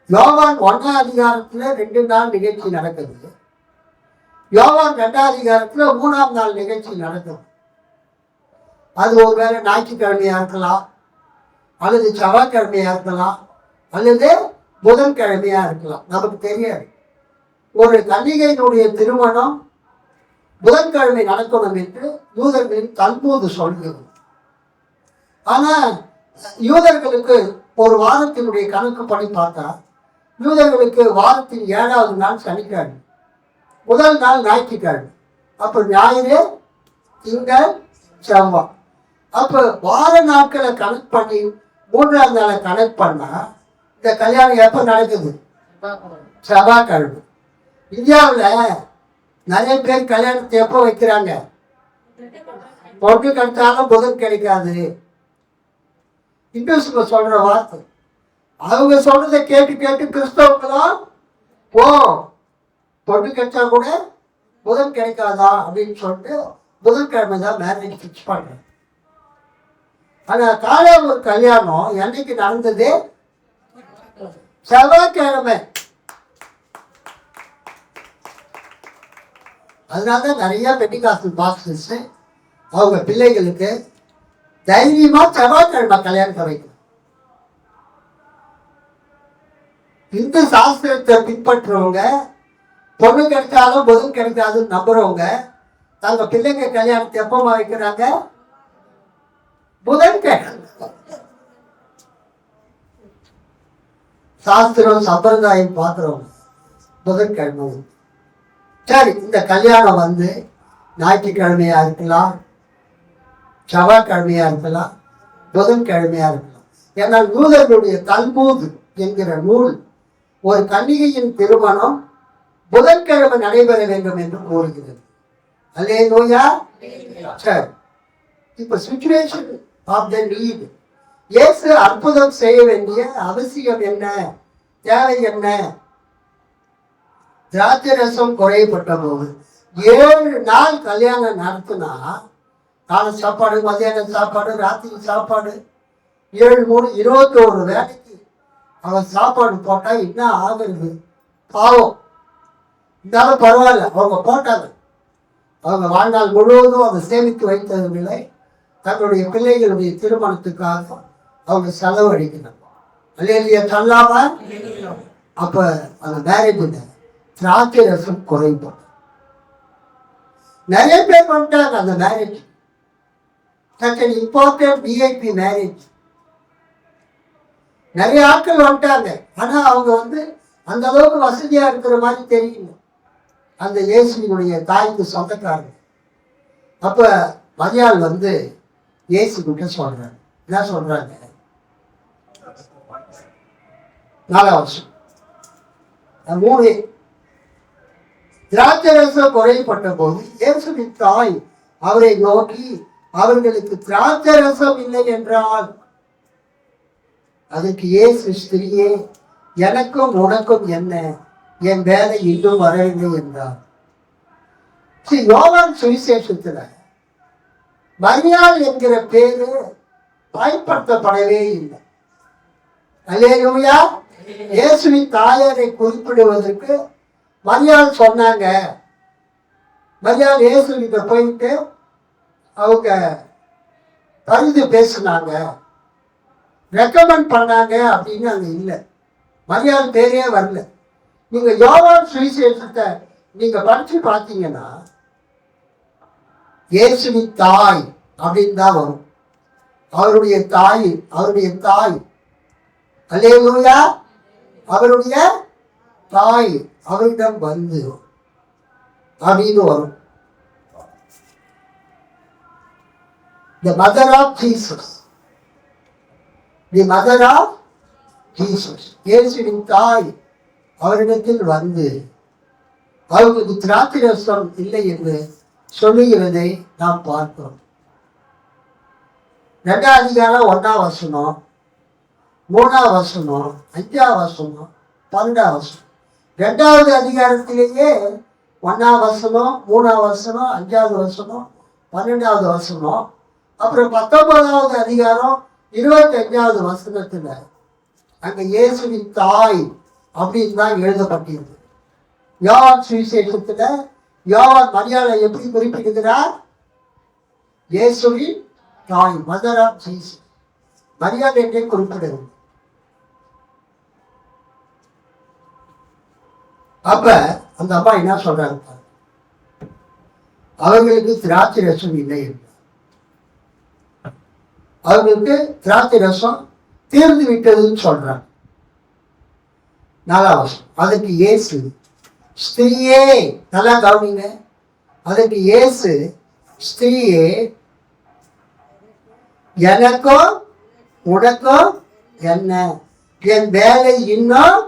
S1: யோவான் 1ஆம் அதிகாரத்தில் 2 நாள் நிகழ்ச்சி நடக்குது. யோவான் 2ஆம் அதிகாரத்தில் 3ஆம் நாள் நிகழ்ச்சி நடக்குது. அது ஒருவேளை ஞாயிற்றுக்கிழமையா இருக்கலாம், அல்லது செவ்வாய்க்கிழமையா இருக்கலாம், அல்லது புதன்கிழமையா இருக்கலாம். நமக்கு தெரியாது. ஒரு கன்னிகையினுடைய திருமணம் புதன்கிழமை நடக்கணும் என்று யூதர்களின் தல்மூது சொல்கிறது. ஆனால் யூதர்களுக்கு ஒரு வாரத்தினுடைய கணக்கு படி பார்த்தா யூதர்களுக்கு வாரத்தின் 7வது நாள் சனிக்கிழமை, முதல் நாள் ஞாயிற்றுக்கிழமை. அப்போ ஞாயிறு, திங்கள், செவ்வாய். அப்போ வார நாட்களை கனெக்ட் பண்ணி 3ஆம் நாளை கனெக்ட் பண்ணா இந்த கல்யாணம் எப்போ நடக்குது? செவ்வாய்க்கிழமை. இந்தியாவில் நிறைய பேர் கல்யாணத்தை எப்போ வைக்கிறாங்க? பொண்ணு கிடைச்சாலும் புதன் கிடைக்காது. இந்துஸ்ல சொல்ற வார்த்தை. அவங்க சொல்றதை கேட்டு கேட்டு கிறிஸ்தவங்களும் ஓ பொண்ணு கிடைச்சா கூட புதன் கிடைக்காதா அப்படின்னு சொல்லிட்டு புதன்கிழமை தான் மேரேஜ் ஃபிக்ஸ் பண்றேன். ஆனா காலையில ஒரு கல்யாணம் என்னைக்கு நடந்தது? செவ்வாய்க்கிழமை. அதனாலதான் நிறைய பெண்டிகாஸ்டல் பாஸ்டர்ஸ் அவங்க பிள்ளைகளுக்கு தைரியமா செவ்வாய்க்கிழமை கல்யாணத்தை வைக்கணும். இந்து சாஸ்திரத்தை பின்பற்றுறவங்க பொண்ணு கிடைச்சாலும் புதன் கிடைக்காதுன்னு நம்புறவங்க தங்க பிள்ளைங்க கல்யாணத்தை எப்போ வைக்கிறாங்க? புதன்கிழமை. சாஸ்திரம் சம்பிரதாயம் பார்க்குறவங்க புதன்கிழமை. சரி, இந்த கல்யாணம் ஞாயிற்றுக்கிழமையா இருக்கலாம், செவ்வாய்க்கிழமையா இருக்கலாம், புதன்கிழமையா இருக்கலாம். ஏன்னா யூதர்களுடைய தல்மூத் என்கிற நூல் ஒரு கன்னிகையின் திருமணம் புதன்கிழமை நடைபெற வேண்டும் என்று கூறுகிறது. அல்லேலூயா. சரி, இப்ப சிச்சுவேஷன் ஆஃப் த நீட். இயேசு அற்புதம் செய்ய வேண்டிய அவசியம் என்ன, தேவை என்ன? திராட்சை ரசம் குறையப்பட்ட போது 7 நாள் கல்யாணம் நடத்தினா காலை சாப்பாடு, மதியான சாப்பாடு, ராத்திரி சாப்பாடு, 7 3 21 வேலைக்கு அவன் சாப்பாடு போட்டா என்ன ஆகுறது? பாவம். இருந்தாலும் பரவாயில்ல, அவங்க போட்டாங்க. அவங்க வாழ்நாள் முழுவதும் அதை சேமித்து வைத்ததில்லை. தங்களுடைய பிள்ளைகளுடைய திருமணத்துக்காக அவங்க செலவழிக்கணும். அல்லேலூயா சொல்லாம அப்ப அந்த மேரேஜ் திராட்சை ரசம் குறைப்போம். நிறைய பேர் வந்துட்டாங்க அந்த marriage. such an important VIP marriage. நிறைய ஆட்கள் வந்துட்டாங்க. ஆனா அவங்க அந்த அளவுக்கு வசதியா இருக்கிற மாதிரி தெரியல அந்த இயேசுவினுடைய தாய்க்கு சொந்தக்காரங்க. அப்ப மரியாள் இயேசு கிட்ட சொல்றாங்க. என்ன சொல்றாங்க? 4 வருஷம் 3 திராட்சை ரசம் குறைப்பட்ட போது இயேசுவின் தாய் அவரை நோக்கி, அவர்களுக்கு திராட்சை ரசம் இல்லை என்றால் அதுக்கு இயேசு, ஸ்திரியே, எனக்கும் உனக்கும் என்ன, என் வேலை இன்னும் வரவில்லை என்றார். யோவான் சுவிசேஷத்துல மரியாள் என்கிற பேரு பயன்படுத்தப்படவே இல்லை. அல்லேலூயா. இயேசுவின் தாயாரை குறிப்பிடுவதற்கு மரியாள் சொன்னாங்க. மரியாள் இயேசுகிட்ட போயிட்டு அவங்க பரிந்து பேசினாங்க, ரெக்கமெண்ட் பண்ணாங்க அப்படின்னு அங்க இல்லை. மரியாள் பேரே வரல. நீங்க யோவான் சுவிசேஷத்தை நீங்க படிச்சு பார்த்தீங்கன்னா இயேசுவின் தாய் அப்படின்னு தான் வரும். அவருடைய தாய், அவருடைய தாய். அல்லேலூயா. அவருடைய தாய் அவரிடம் அப்படின்னு வரும். The mother of Jesus. The mother of Jesus. இயேசுவின் தாய் அவரிடத்தில் அவர்களுக்கு திராட்சை ரசம் இல்லை என்று சொல்லுகிறதை நாம் பார்க்கிறோம். 2ஆம் அதிகாரம் 1ஆம் வசனம், 3ஆம் வசனம், 5ஆம் வசனம், 12ஆம் வசனம். 2வது அதிகாரத்திலேயே 1ஆம் வசனம், 3ஆம் வசனம், 5வது வசனம், 12வது வசனம், அப்புறம் 19வது அதிகாரம் 25வது வசனத்துல அங்க இயேசுவின் தாய் அப்படின்னு தான் எழுதப்பட்டிருக்கு. யோவான் சுவிசேஷத்துல யோவான் மரியாளை எப்படி குறிப்பிடுகிறார்? இயேசுவின் தாய், மதர் ஆஃப் ஜீசஸ். மரியாள் என்றே குறிப்பிடுகிறது. அப்ப அந்த அம்மா என்ன சொல்றாங்க? அவர்களுக்கு திராட்சை ரசம் இல்லை, அவர்களுக்கு திராட்சை ரசம் தீர்ந்து விட்டதுன்னு சொல்றாங்க. 4 அதுக்கு இயேசு, ஸ்திரீயே, நல்லா கவனிங்க, அதுக்கு இயேசு, ஸ்திரீயே, எனக்கும் உனக்கும் என்ன, என் வேலை இன்னும்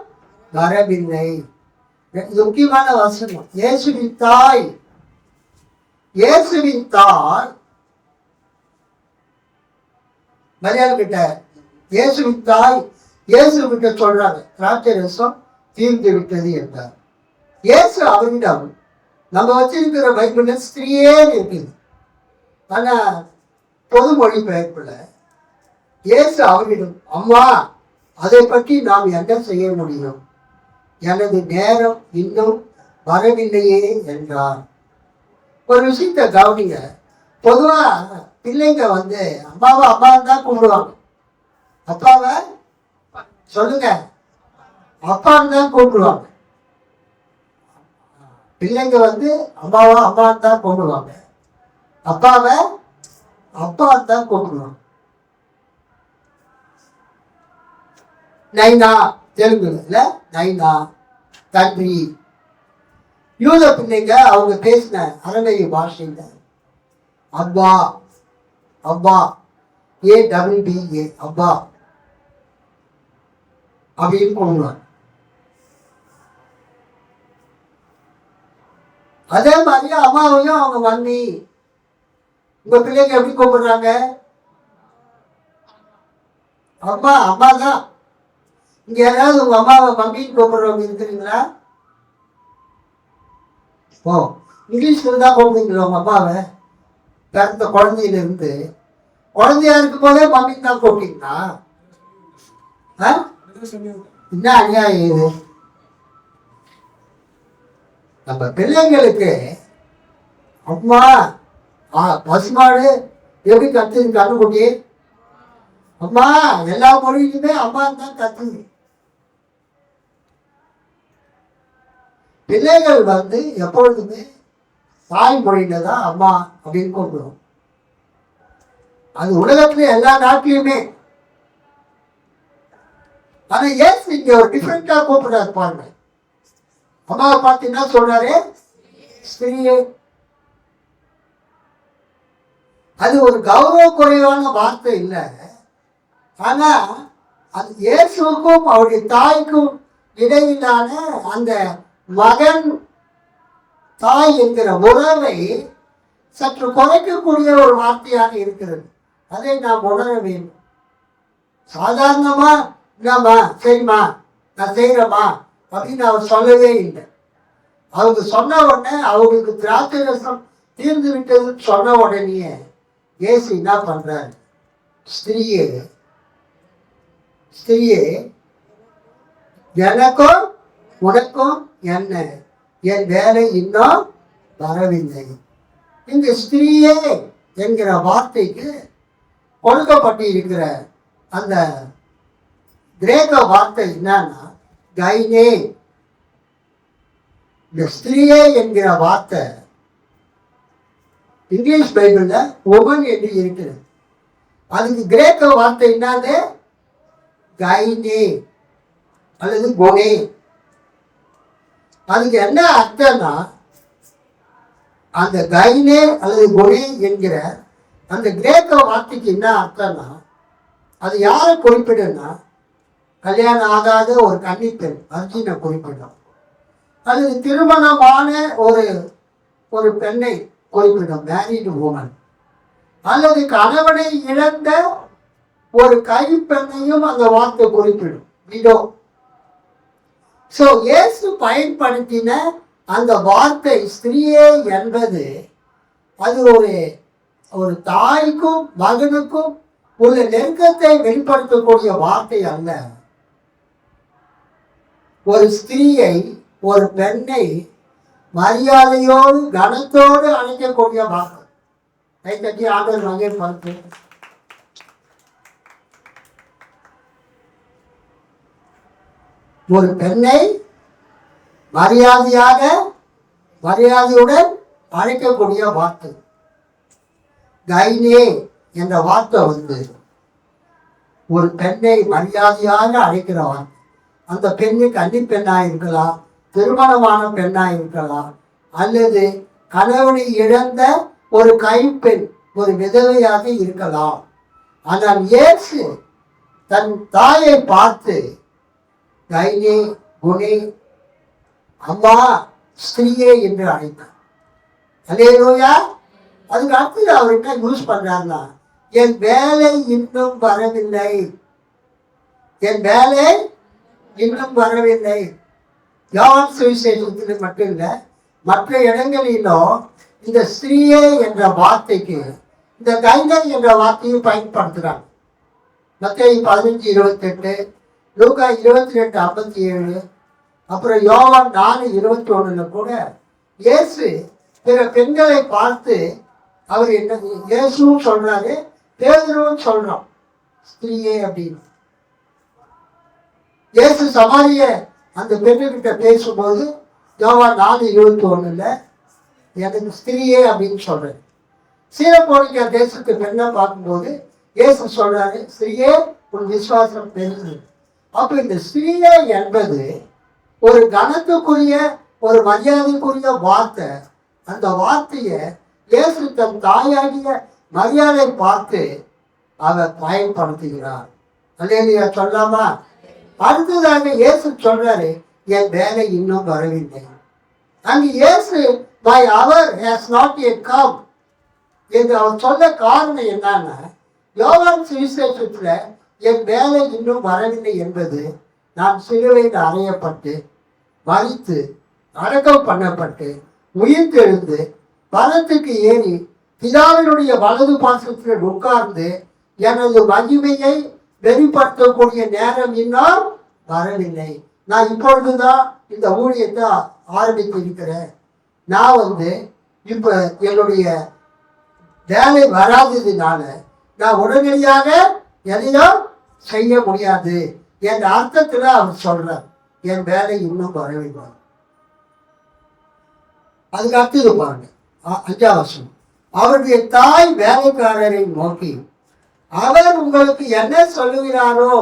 S1: வரவில்லை. முக்கியமான வசனம். இயேசுவின் தாய், இயேசுவின் தாய் மரியாதை கிட்ட, இயேசுவின் தாய் இயேசு கிட்ட சொல்றாங்க, திராட்சை ரசம் தீர்ந்து விட்டது என்றார். இயேசு அவரிடம், நம்ம வச்சிருக்கிற பைபிள்ல ஸ்திரீயே இருக்குது, ஆனா பொது மொழிபெயர்ப்புல இயேசு அவரிடம், அம்மா, அதை பற்றி நாம் என்ன செய்ய முடியும், எனது நேரம் இன்னும் வரவில்லையே என்றார். ஒரு விஷயத்தை கவனிங்க. பொதுவா பிள்ளைங்க அம்மாவை அம்மான்னு தான் கூப்பிடுவாங்க. அப்பாவை சொல்லுங்க, அப்பான்னு தான் கூப்பிடுவாங்க. பிள்ளைங்க அம்மாவை அம்மான்னு தான் கூப்பிடுவாங்க, அப்பாவை அப்பான்னு தான் கூப்பிடுவாங்க. நைனா, தெலுங்குல நைனா, தன்றி. யூத பிள்ளைங்க அவங்க பேசின அரணைய பாஷைங்க அப்பா, அப்பா, AWBA, அப்பா அப்படின்னு கூப்பிடுவாங்க. அதே மாதிரி அம்மாவையும் அவங்க மம்மி. உங்க பிள்ளைங்க எப்படி கூப்பிடுறாங்க? அம்மா, அம்மா தான். இங்க யாராவது உங்க அம்மாவை மம்மின்னு கூப்பிடுறவங்க இருக்கிறீங்களா? ஓ, இங்கிலீஷ்ல தான் கூப்பிடுங்களா உங்க அம்மாவை? பிறந்த குழந்தையில இருந்து குழந்தையா இருக்கும் போதே மம்மின்னு தான் கூப்பிட்டீங்களா? என்ன அநியாயம் இது? நம்ம பிள்ளைங்களுக்கு அம்மா, பசுமாடு எப்படி கத்துது கண்ணுக்குட்டி? அம்மா, எல்லா மொழியிலுமே அம்மான்னு தான் கத்துது. பிள்ளைகள் எப்பொழுதுமே தாய்மொழியில தான் அம்மா அப்படின்னு கூப்பிடுவோம். அது உலகத்துல எல்லா நாட்டிலுமே. ஆனா ஏன் இங்க ஒரு டிஃப்ரெண்டா கூப்பிடுறாரு பாருங்க. அம்மாவை பார்த்து என்ன சொல்றாரு? ஸ்திரீயே. அது ஒரு கௌரவ குறைவான வார்த்தை இல்லை. ஆனா அது இயேசுக்கும் அவருடைய தாய்க்கும் இடையிலான அந்த மகன் தாய் என்கிற உறவை சற்று குறைக்கக்கூடிய ஒரு வார்த்தையாக இருக்கிறது. அதை நாம் உணர வேண்டும். சாதாரணமா என்னம்மா, சரிம்மா, நான் செய்யறேம்மா அப்படின்னு அவர் சொல்லவே இல்லை. அவங்க சொன்ன உடனே, அவங்களுக்கு திராட்சை ரசம் தீர்ந்து விட்டதுன்னு சொன்ன உடனே இயேசு என்ன பண்றாரு? ஸ்திரீயே, ஸ்திரீயே, எனக்கும் உனக்கும் என்ன, என் வேலை இன்னும் வரவில்லை. இந்த ஸ்திரீயே என்கிற வார்த்தைக்கு கொடுக்கப்பட்டு இருக்கிற அந்த கிரேக்க வார்த்தை என்னன்னா கைனே. இந்த ஸ்திரீயே என்கிற வார்த்தை இங்கிலீஷ் பைபிள்ல உமன் என்று இருக்கிறது. அதுக்கு கிரேக்க வார்த்தை என்னது? கைனே அல்லது கொனே. அதுக்கு என்ன அர்த்தம்னா, அந்த கைனே அல்லது கொனே என்கிற அந்த கிரேக்க வார்த்தைக்கு என்ன அர்த்தம்னா, அது யாரை குறிப்பிடுன்னா, கல்யாணம் ஆகாத ஒரு கன்னிப்பெண் அர்ஜுனை குறிப்பிடும். அது திருமணமான ஒரு பெண்ணை குறிப்பிடும், மேரிடு உமன். அல்லது கணவனை இழந்த ஒரு கைப்பெண்ணையும் அந்த வார்த்தை குறிப்பிடும், விடோ. ஸோ இயேசு பயன்படுத்தின அந்த வார்த்தை ஸ்திரீயே என்பது அது ஒரு தாய்க்கும் மகனுக்கும் உள்ள நெருக்கத்தை வெளிப்படுத்தக்கூடிய வார்த்தை அல்ல. ஒரு ஸ்திரீயை, ஒரு பெண்ணை மரியாதையோடு கனத்தோடு அழைக்கக்கூடிய வார்த்தை. கை தட்டி ஆண்டவர் வகை பார்த்து. ஒரு பெண்ணை மரியாதையுடன் அழைக்கக்கூடிய வார்த்தை கைனே என்ற வார்த்தை ஒரு பெண்ணை மரியாதையாக அழைக்கிற வார்த்தை. அந்த பெண்ணு கன்னி பெண்ணாக இருக்கலாம், திருமணமான பெண்ணாக இருக்கலாம், அல்லது கணவனை இழந்த ஒரு கைப்பெண், ஒரு விதவையாக இருக்கலாம். ஆனால் இயேசு தன் தாயை பார்த்து கைனே குணே அம்மா ஸ்திரீயே என்று அழைத்தார். அல்லேலூயா. அதுக்கு அடுத்து அவர் என்ன யூஸ் பண்றாருன்னா, என் வேலை இன்னும் வரவில்லை, என் வேலை இன்னும் வரவில்லை. யோவான் சுவிசேஷத்தில் மட்டும் இல்லை, மற்ற இடங்களிலும் இந்த ஸ்திரீயே என்ற வார்த்தைக்கு இந்த கைனை என்ற வார்த்தையை பயன்படுத்துகிறாங்க. மத்தேயு 15:28, லூக்கா 22:57, அப்புறம் யோவான் 4:21 கூட இயேசு பிற பெண்களை பார்த்து அவர் என்ன, இயேசுவும் சொல்றாரு, பேதுருவும் சொல்றோம் ஸ்திரீயே அப்படின்னு. இயேசு சமாரிய அந்த பெண்ணுகிட்ட பேசும்போது யோவான் 4:21 எனக்கு ஸ்திரீயே அப்படின்னு சொல்றேன். சீரப்போனிக்கா தேசத்து பெண்ணை பார்க்கும்போது இயேசு சொல்றாரு, ஸ்திரீயே உன் விசுவாசம் பெருது. அப்ப இந்த ஸ்திரீயே என்பது ஒரு கனத்துக்குரிய, ஒரு மரியாதைக்குரிய வார்த்தை. அந்த வார்த்தையை இயேசு தன் தாயாகிய மரியாதை பார்த்து அவர் பயன்படுத்துகிறார். அல்லேலூயா சொல்லாமா? அடுத்ததாக இயேசு சொல்றாரு, என் வேலை இன்னும் வரவில்லை. அங்கு இயேசு my hour has not yet come என்று அவர் சொல்ல காரணம் என்னன்னா, யோவான் சுவிசேஷத்துல என் வேலை இன்னும் வரவில்லை என்பது, நான் சிலுவையில் அறையப்பட்டு மரித்து அடக்கம் பண்ணப்பட்டு உயிர்த்தெழுந்து பரத்துக்கு ஏறி பிதாவினுடைய வலது பாசத்தில் உட்கார்ந்து எனது மகிமையை வெளிப்படுத்தக்கூடிய நேரம் இன்னும் வரவில்லை. நான் இப்பொழுதுதான் இந்த ஊழியத்தை ஆரம்பித்திருக்கிறேன். நான் இப்ப என்னுடைய வேலை வராததுனால நான் உடனடியாக எதையும் செய்ய முடியாது என்ற அர்த்தத்துல அவர் சொல்றார், என் வேலை இன்னும் வரவில்லை. அதுக்கு அடுத்தது பாருங்க, 5ஆம் வசனம். அவருடைய தாய் வேலைக்காரரை நோக்கி, அவர் உங்களுக்கு என்ன சொல்லுகிறாரோ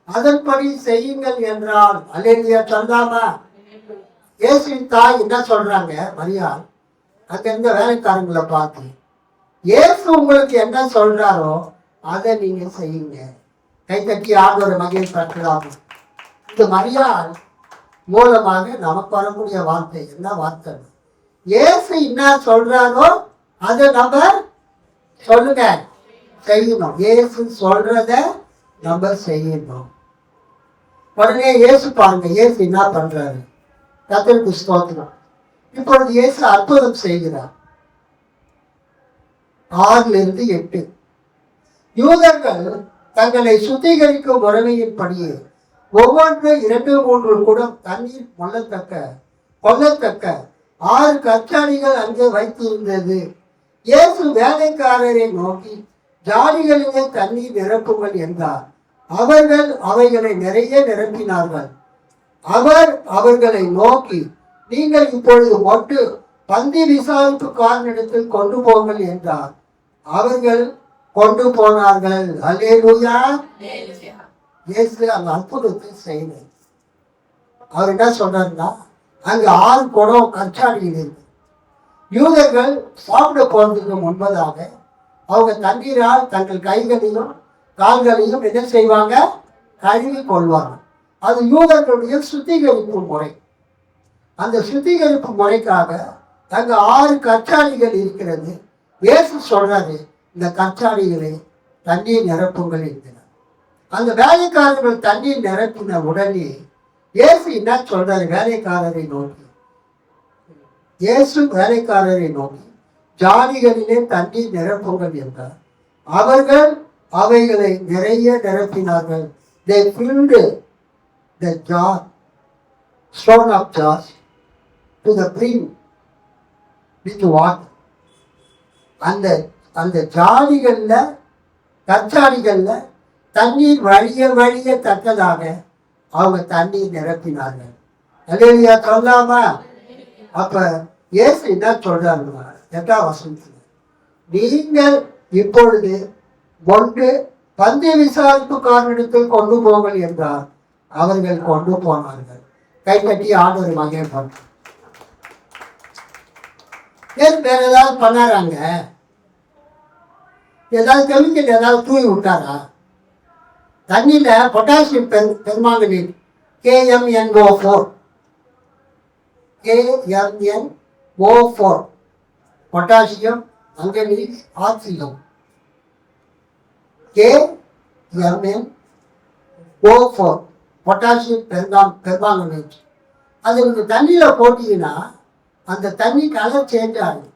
S1: அதன்படி செய்யுங்கள் என்றால். அல்லேலூயா சொல்லாமா? இயேசுவின் தாய் என்ன சொல்றாங்க, மரியாள் அங்க இருந்த வேலைக்காரங்களை பார்த்து, இயேசு உங்களுக்கு என்ன சொல்றாரோ அதை நீங்க செய்யுங்க. கைத்தட்டி ஆண்டோட மகிழ் பற்றலாம். இந்த மரியாள் மூலமாக நமக்கு வரக்கூடிய வார்த்தை என்ன வார்த்தை? இயேசு என்ன சொல்றாரோ அதை நம்ம சொல்லுங்க, செய்யணும். இயேசு சொல்றத நம்ம செய்யணும். உடனே இயேசு பாருங்க, இயேசு என்ன பண்றாரு? கர்த்தருக்கு ஸ்தோத்திரம். இப்பொழுது இயேசு அற்புதம் செய்கிறார். 6-8 யூதர்கள் தங்களை சுத்திகரிக்கும் முறைமையின்படியே ஒவ்வொன்று 2-3 குடம் தண்ணீர் கொள்ளத்தக்க 6 கச்சாடிகள் அங்கே வைத்திருந்தது. இயேசு வேலைக்காரரை நோக்கி, ஜாடிகளிலே தண்ணீர் நிரப்புங்கள் என்றார். அவர்கள் அவைகளை நிறைய நிரப்பினார்கள். அவர் அவர்களை நோக்கி, நீங்கள் இப்பொழுது மொட்டு பந்தி விசாரிப்புக்காரனிடத்தில் கொண்டு போங்கள் என்றார். அவர்கள் கொண்டு போனார்கள். அல்லேலூயா. இயேசு அந்த அற்புதத்தை செய்தார். அவர் என்ன சொல்றாருன்னா, அங்கு 6 குடம் கச்சாடிகள் இருக்கு. யூதர்கள் சாப்பிட போறதுக்கு முன்பதாக அவங்க தண்ணீரால் தங்கள் கைகளையும் கால்களையும் என்ன செய்வாங்க, கழுவி கொள்வாங்க. அது யூதர்களுடைய சுத்திகரிப்பு முறை. அந்த சுத்திகரிப்பு முறைக்காக அங்கு 6 கச்சாடிகள் இருக்கிறது. இயேசு சொல்றாரு, இந்த கச்சாடிகளை தண்ணீர் நிரப்புங்கள் என்கிறார். அந்த வேலைக்காரர்கள் தண்ணீர் நிரப்பின உடனே இயேசு என்ன சொல்றாரு, வேலைக்காரரை நோக்கி, இயேசு வேலைக்காரரை நோக்கி, ஜாடிகளிலே தண்ணீர் நிரப்புங்கள் என்றார். அவர்கள் அவைகளை நிறைய நிரப்பினார்கள். They filled the jar, stone of jars to the brim with water. அந்த ஜாடிகள்ல கச்சாடிகள்ல தண்ணீர் வழிய தக்கதாக அவங்க தண்ணீர் நிரப்பினார்கள். அல்லேலூயா சொல்லாமா? அப்ப இயேசு என்ன சொல்றாருன்னா, 8ஆம் வசனத்துல, நீங்கள் இப்பொழுது கொண்டு பந்தி விசாரிப்புக்காரனிடத்தில் கொண்டு போங்கள் என்றார். அவர்கள் கொண்டு போனார்கள். கைப்பற்றி ஆண்டவர் மகிழ்ப்பார். வேற ஏதாவது பண்ணாராங்க? ஏதாவது கெமிக்கல் ஏதாவது தூவி விட்டாரா? தண்ணியில potassium permanganate KMnO4 potassium manganese oxygen KMnO4 potassium permanganate. அது நீங்கள் தண்ணியில் போட்டீங்கன்னா அந்த தண்ணி கலர் சேஞ்ச் ஆகும்,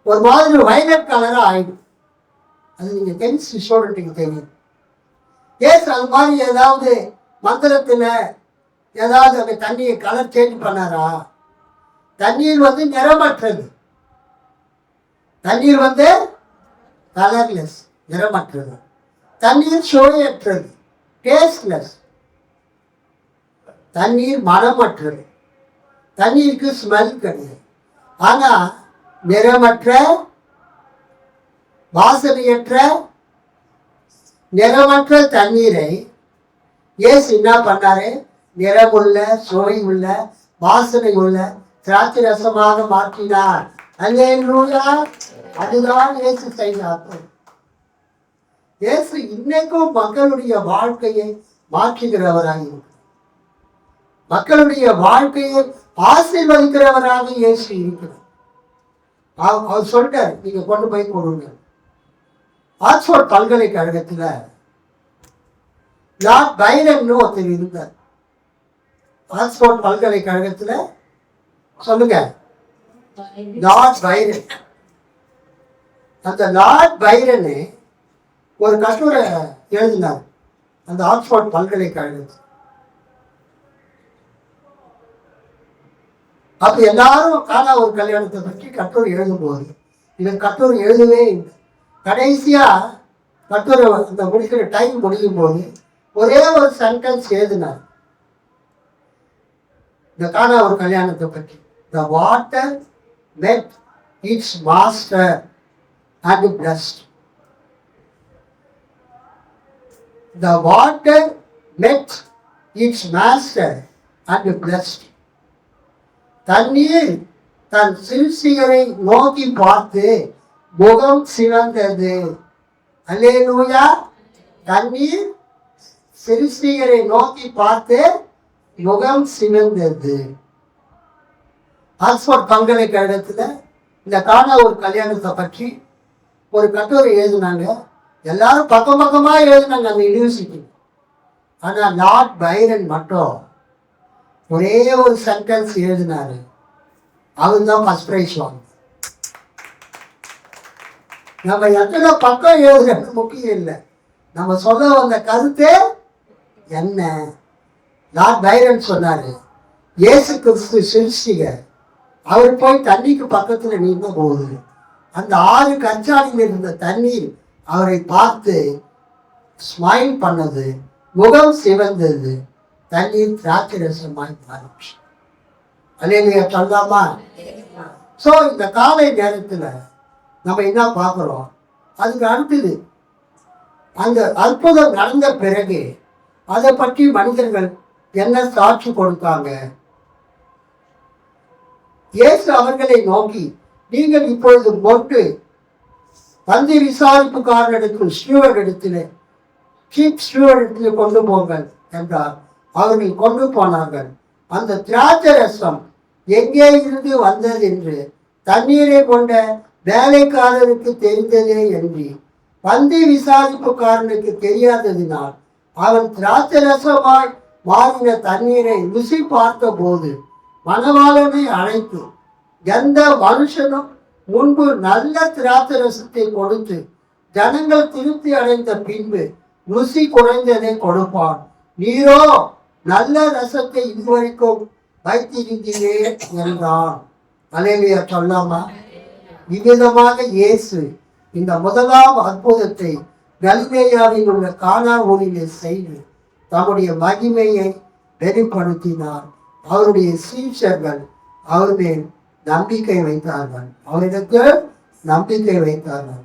S1: ஒரு மாதிரி வயலட் கலராக ஆகிடும். அது நீங்கள் கெமிஸ்ட்ரி ஸ்டூடெண்ட்டுக்கு தெரியும். அது மாதிரி ஏதாவது மந்திரத்தில் ஏதாவது அந்த தண்ணியை கலர் சேஞ்ச் பண்ணாரா? தண்ணீர் நிறமற்றது. தண்ணீர் கலர்லெஸ், நிறமற்றது. தண்ணீர் சுவையற்றது, டேஸ்ட்லெஸ். தண்ணீர் மனமற்றது. தண்ணீருக்கு ஸ்மெல் கிடையாது. ஆனால் நிறமற்ற, வாசனையற்ற, நிறமற்ற தண்ணீரை இயேசு என்ன பண்ணாரு? நிறமுள்ள, சுவை உள்ள, வாசனை உள்ள திராட்சை ரசமாக மாற்றினார். அல்லேலூயா! அதுதான் இயேசு செய்தார். இயேசு இன்னைக்கும் மக்களுடைய வாழ்க்கையை மாற்றுகிறவராக இருக்கிறார். மக்களுடைய வாழ்க்கையை ஆசீர்வதிக்கிறவராக இயேசு இருக்கிறார். அவர் சொல்றார், நீங்க கொண்டு போய் கொடுங்க. ஆக்ஸ்போர்ட் பல்கலைக்கழகத்தில் லார்ட் பைரன் ஒருத்தர் இருந்தார். ஆக்ஸ்போர்ட் பல்கலைக்கழகத்தில் சொல்லுங்க, லார்ட் பைரன். அந்த லார்ட் பைரனு ஒரு கட்டுரை எழுதினார் அந்த ஆக்ஸ்போர்ட் பல்கலைக்கழகத்தில். அப்ப எல்லாரும் காணா ஒரு கல்யாணத்தை பற்றி கட்டுரை எழுதும்போது இவன் கட்டுரை எழுதவே இல்லை. கடைசியா கட்டுரை அந்த முடிக்கிற டைம் முடியும் போது ஒரே ஒரு சென்டென்ஸ் எழுதினார் இந்த காணா ஒரு கல்யாணத்தை பற்றி. The water met its master and blessed. The water met its master and blessed. தண்ணீர் தன் சிறுசிகரை நோக்கி பார்த்து முகம் சிவந்தது. அல்லேலூயா! தண்ணீர் சிறுசிகரை நோக்கி பார்த்து முகம் சிவந்தது. ஆக்ஸ்போர்ட் பல்கலைக்கழகத்தில் இந்த காணா ஒரு கல்யாணத்தை பற்றி ஒரு கட்டுரை எழுதினாங்க. எல்லாரும் பக்கம் பக்கமாக எழுதினாங்க அந்த யூனிவர்சிட்டி. ஆனால் லார்ட் பைரன் மட்டும் ஒரே ஒரு சென்டென்ஸ் எழுதினாரு. அவர் தான் ஃபர்ஸ்ட் ப்ரைஸ் வாங்க. நம்ம எத்தனை பக்கம் எழுதுறது முக்கியம் இல்லை, நம்ம சொல்ல வந்த கருத்து என்ன. லார்ட் பைரன் சொன்னாரு, இயேசு கிறிஸ்து சிருஷ்டிகர். அவர் போய் தண்ணிக்கு பக்கத்துல நின்ற போது அந்த 6 கச்சாடியில் இருந்த தண்ணீர் அவரை பார்த்து ஸ்மைல் பண்ணது, முகம் சிவந்தது, தண்ணீர் திராட்சை ரசமாய் மாறிச்சு. அல்லேலூயா சொல்லலாமா? ஸோ இந்த காலை நேரத்தில் நம்ம என்ன பார்க்குறோம்? அதுக்கு அடுத்தது அந்த அற்புதம் நடந்த பிறகு அதை பற்றி மனிதர்கள் என்ன சாட்சி கொடுத்தாங்க? இயேசு அவர்களை நோக்கி, நீங்கள் இப்பொழுது போட்டு பந்தி விசாரிப்புக்காரனிடத்தில் ஸ்டூவர்டிடத்தில் சீப் ஸ்டூவர்டிடத்தில் கொண்டு போங்கள் என்றார். அவர்கள் கொண்டு போனார்கள். அந்த திராட்சை ரசம் எங்கே இருந்து வந்தது என்று தண்ணீரை கொண்ட வேலைக்காரருக்கு தெரிந்ததே என்று பந்தி விசாரிப்புக்காரனுக்கு தெரியாததினால் அவன் திராட்சை ரசமாய் மாறின தண்ணீரை ருசி பார்த்த போது மணவாளனை அழைத்து, எந்த மனுஷனும் முன்பு நல்ல திராட்சை ரசத்தை கொடுத்து ஜனங்கள் திருப்தி அடைந்த பின்பு ருசி குறைந்ததை கொடுப்பான், நீரோ நல்ல ரசத்தை இதுவரைக்கும் வைத்திருந்தீரே என்றான். அல்லேலூயா சொல்லாமா? இவ்விதமாக இயேசு இந்த முதலாம் அற்புதத்தை கலிலேயாவில் உள்ள கானா ஊரிலே செய்து தம்முடைய மகிமையை வெளிப்படுத்தினார். அவருடைய சீஷர்கள் அவர் மேல் நம்பிக்கை வைத்தார்கள், அவரிடத்தில் நம்பிக்கை வைத்தார்கள்.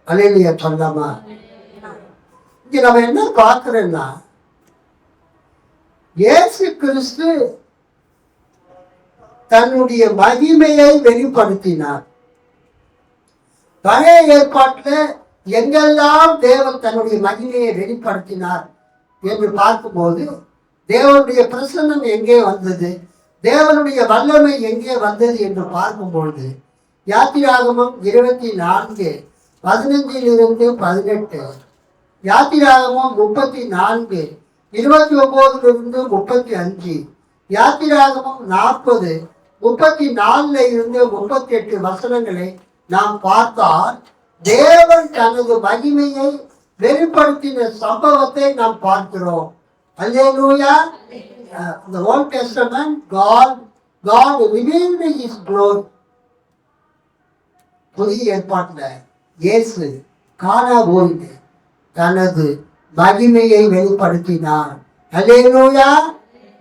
S1: அல்லேலூயா சொல்லாமா? இங்க நம்ம என்ன பார்க்கிறோம்னா, இயேசு கிறிஸ்து தன்னுடைய மகிமையை வெளிப்படுத்தினார். பழைய ஏற்பாட்டில் எங்கெல்லாம் தேவன் தன்னுடைய மகிமையை வெளிப்படுத்தினார் என்று பார்க்கும்போது தேவனுடைய பிரசன்னம் எங்கே வந்தது, தேவனுடைய வல்லமை எங்கே வந்தது என்று பார்க்கும்பொழுது யாத்திராகமம் 24:15-18, யாத்திராகமம் 34:29-35, யாத்திராகமம் 40:34-38 வசனங்களை நாம் பார்த்தால் தேவன் தனது மகிமையை வெளிப்படுத்தின சம்பவத்தை நாம் பார்க்கிறோம். அல்லேலூயா. The Old Testament, God revealed His glory. புதிய ஏற்பாட்டில் இயேசு கானா ஊரில் தனது மகிமையை வெளிப்படுத்தினார். அல்லேலூயா.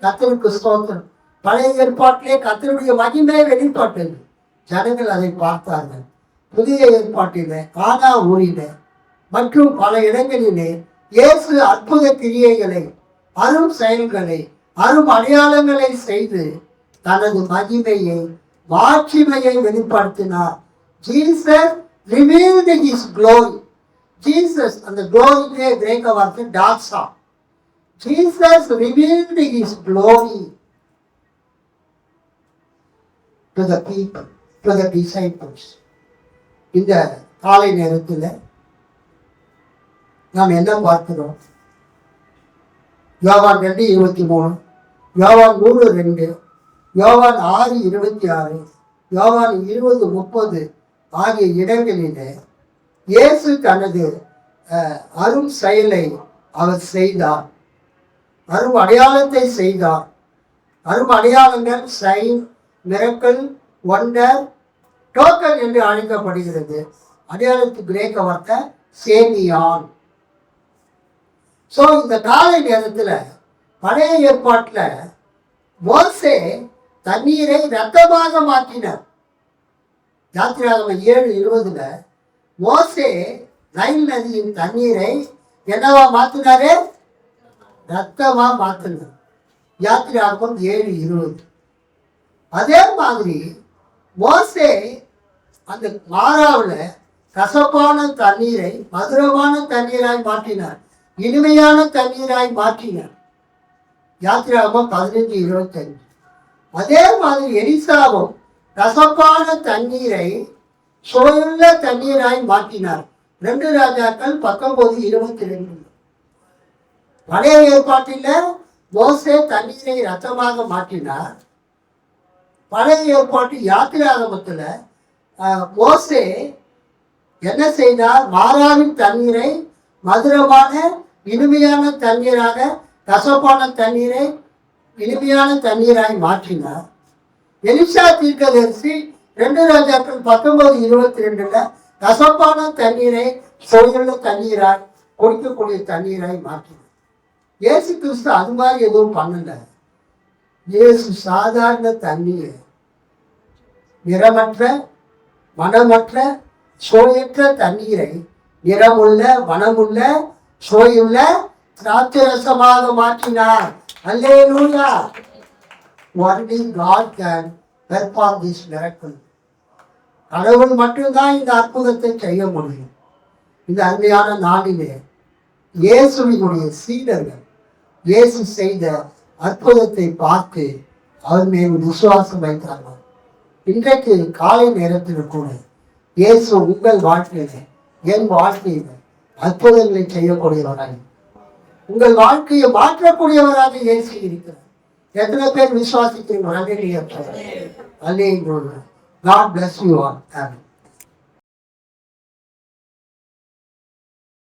S1: கர்த்தருக்கு ஸ்தோத்திரம். பழைய ஏற்பாட்டிலே கர்த்தருடைய மகிமை வெளிப்பட்டது, ஜனங்கள் அதை பார்த்தார்கள். புதிய ஏற்பாட்டில கானா ஊரில மற்றும் பல இடங்களிலே இயேசு அற்புத கிரியைகளை, அரும் செயல்களை, அரும் அடையாளங்களை செய்து தனது மகிமையை, மாட்சிமையை வெளிப்படுத்தினார். Jesus revealed His glory. Jesus, அந்த glory கிரேக்க வார்த்தை டாக்ஸா. Jesus revealed His glory to the people, to the disciples. இந்த காலை நேரத்தில் நாம் என்ன பார்க்கிறோம்? யோவான் 2:23, யோவான் 3:2, யோவான் 6:26, யோவான் 20:30 ஆகிய இடங்களிலே இயேசு தனது அரும் செயலை அவர் செய்தார், அரும் அடையாளத்தை செய்தார். அரும் அடையாளங்கள் சைன், மிரக்கல், ஒண்டர், டோக்கன் என்று அழைக்கப்படுகிறது. அடையாளத்துக்கு கிரேக்க வார்த்தை சேமியான். ஸோ இந்த காலை நேரத்தில் பழைய ஏற்பாட்டில் மோசே தண்ணீரை இரத்தமாக மாற்றினார். யாத்திராகமம் 7:20 மோசே நைல் நதியின் தண்ணீரை என்னவா மாற்றினாரு? ரத்தமா மாற்றினார். யாத்திராகமம் 7:20. அதே மாதிரி மோசே அந்த மாறாவில் கசப்பான தண்ணீரை மதுரமான தண்ணீராய் மாற்றினார், இனிமையான தண்ணீராய் மாற்றினார். யாத்திராகமம் 15:25. அதே மாதிரி எலிசாவும் கசப்பான தண்ணீரை சுவையுள்ள தண்ணீராய் மாற்றினார். 2 ராஜாக்கள் 19:22. பழைய ஏற்பாட்டில் மோசே தண்ணீரை ரத்தமாக மாற்றினார். பழைய ஏற்பாட்டு யாத்திராகமத்தில் மோசே என்ன செய்தார்? மாறாவின் தண்ணீரை மதுரமான இனிமையான தண்ணீராக, கசப்பான தண்ணீரை இனிமையான தண்ணீராய் மாற்றினார். எலிசா தீர்க்கதரிசி 2 ராஜாக்கள் 19:22 கசப்பான தண்ணீரை சுவையுள்ள தண்ணீராய், குடிக்கக்கூடிய தண்ணீராய் மாற்றினார். இயேசு கிறிஸ்து அது மாதிரி எதுவும் பண்ணல. இயேசு சாதாரண தண்ணீர், நிறமற்ற, மனமற்ற, சுவையற்ற தண்ணீரை நிறமுள்ள, மனமுள்ள, சுவையுள்ள திராட்சரசமாக மாற்றினார். அல்லேலூயா. Only God can perform this miracle. கடவுள் மட்டும்தான் இந்த அற்புதத்தை செய்ய முடியும். இந்த அருமையான நாளிலே இயேசுவினுடைய சீடர்கள் இயேசு செய்த அற்புதத்தை பார்த்து அவர் மேல் விசுவாசம் வைத்தார்கள். இன்றைக்கு காலை நேரத்தில் கூட இயேசு உங்கள் வாழ்க்கையில, என் வாழ்க்கையில அற்புதங்களை செய்யக்கூடியவராக, உங்கள் வாழ்க்கையை மாற்றக்கூடியவராக இயேசு இருக்கிறார். எத்தனை பேர் விசுவாசிக்கிறீர்கள்? அல்லேலூயா. God bless you all. Amen.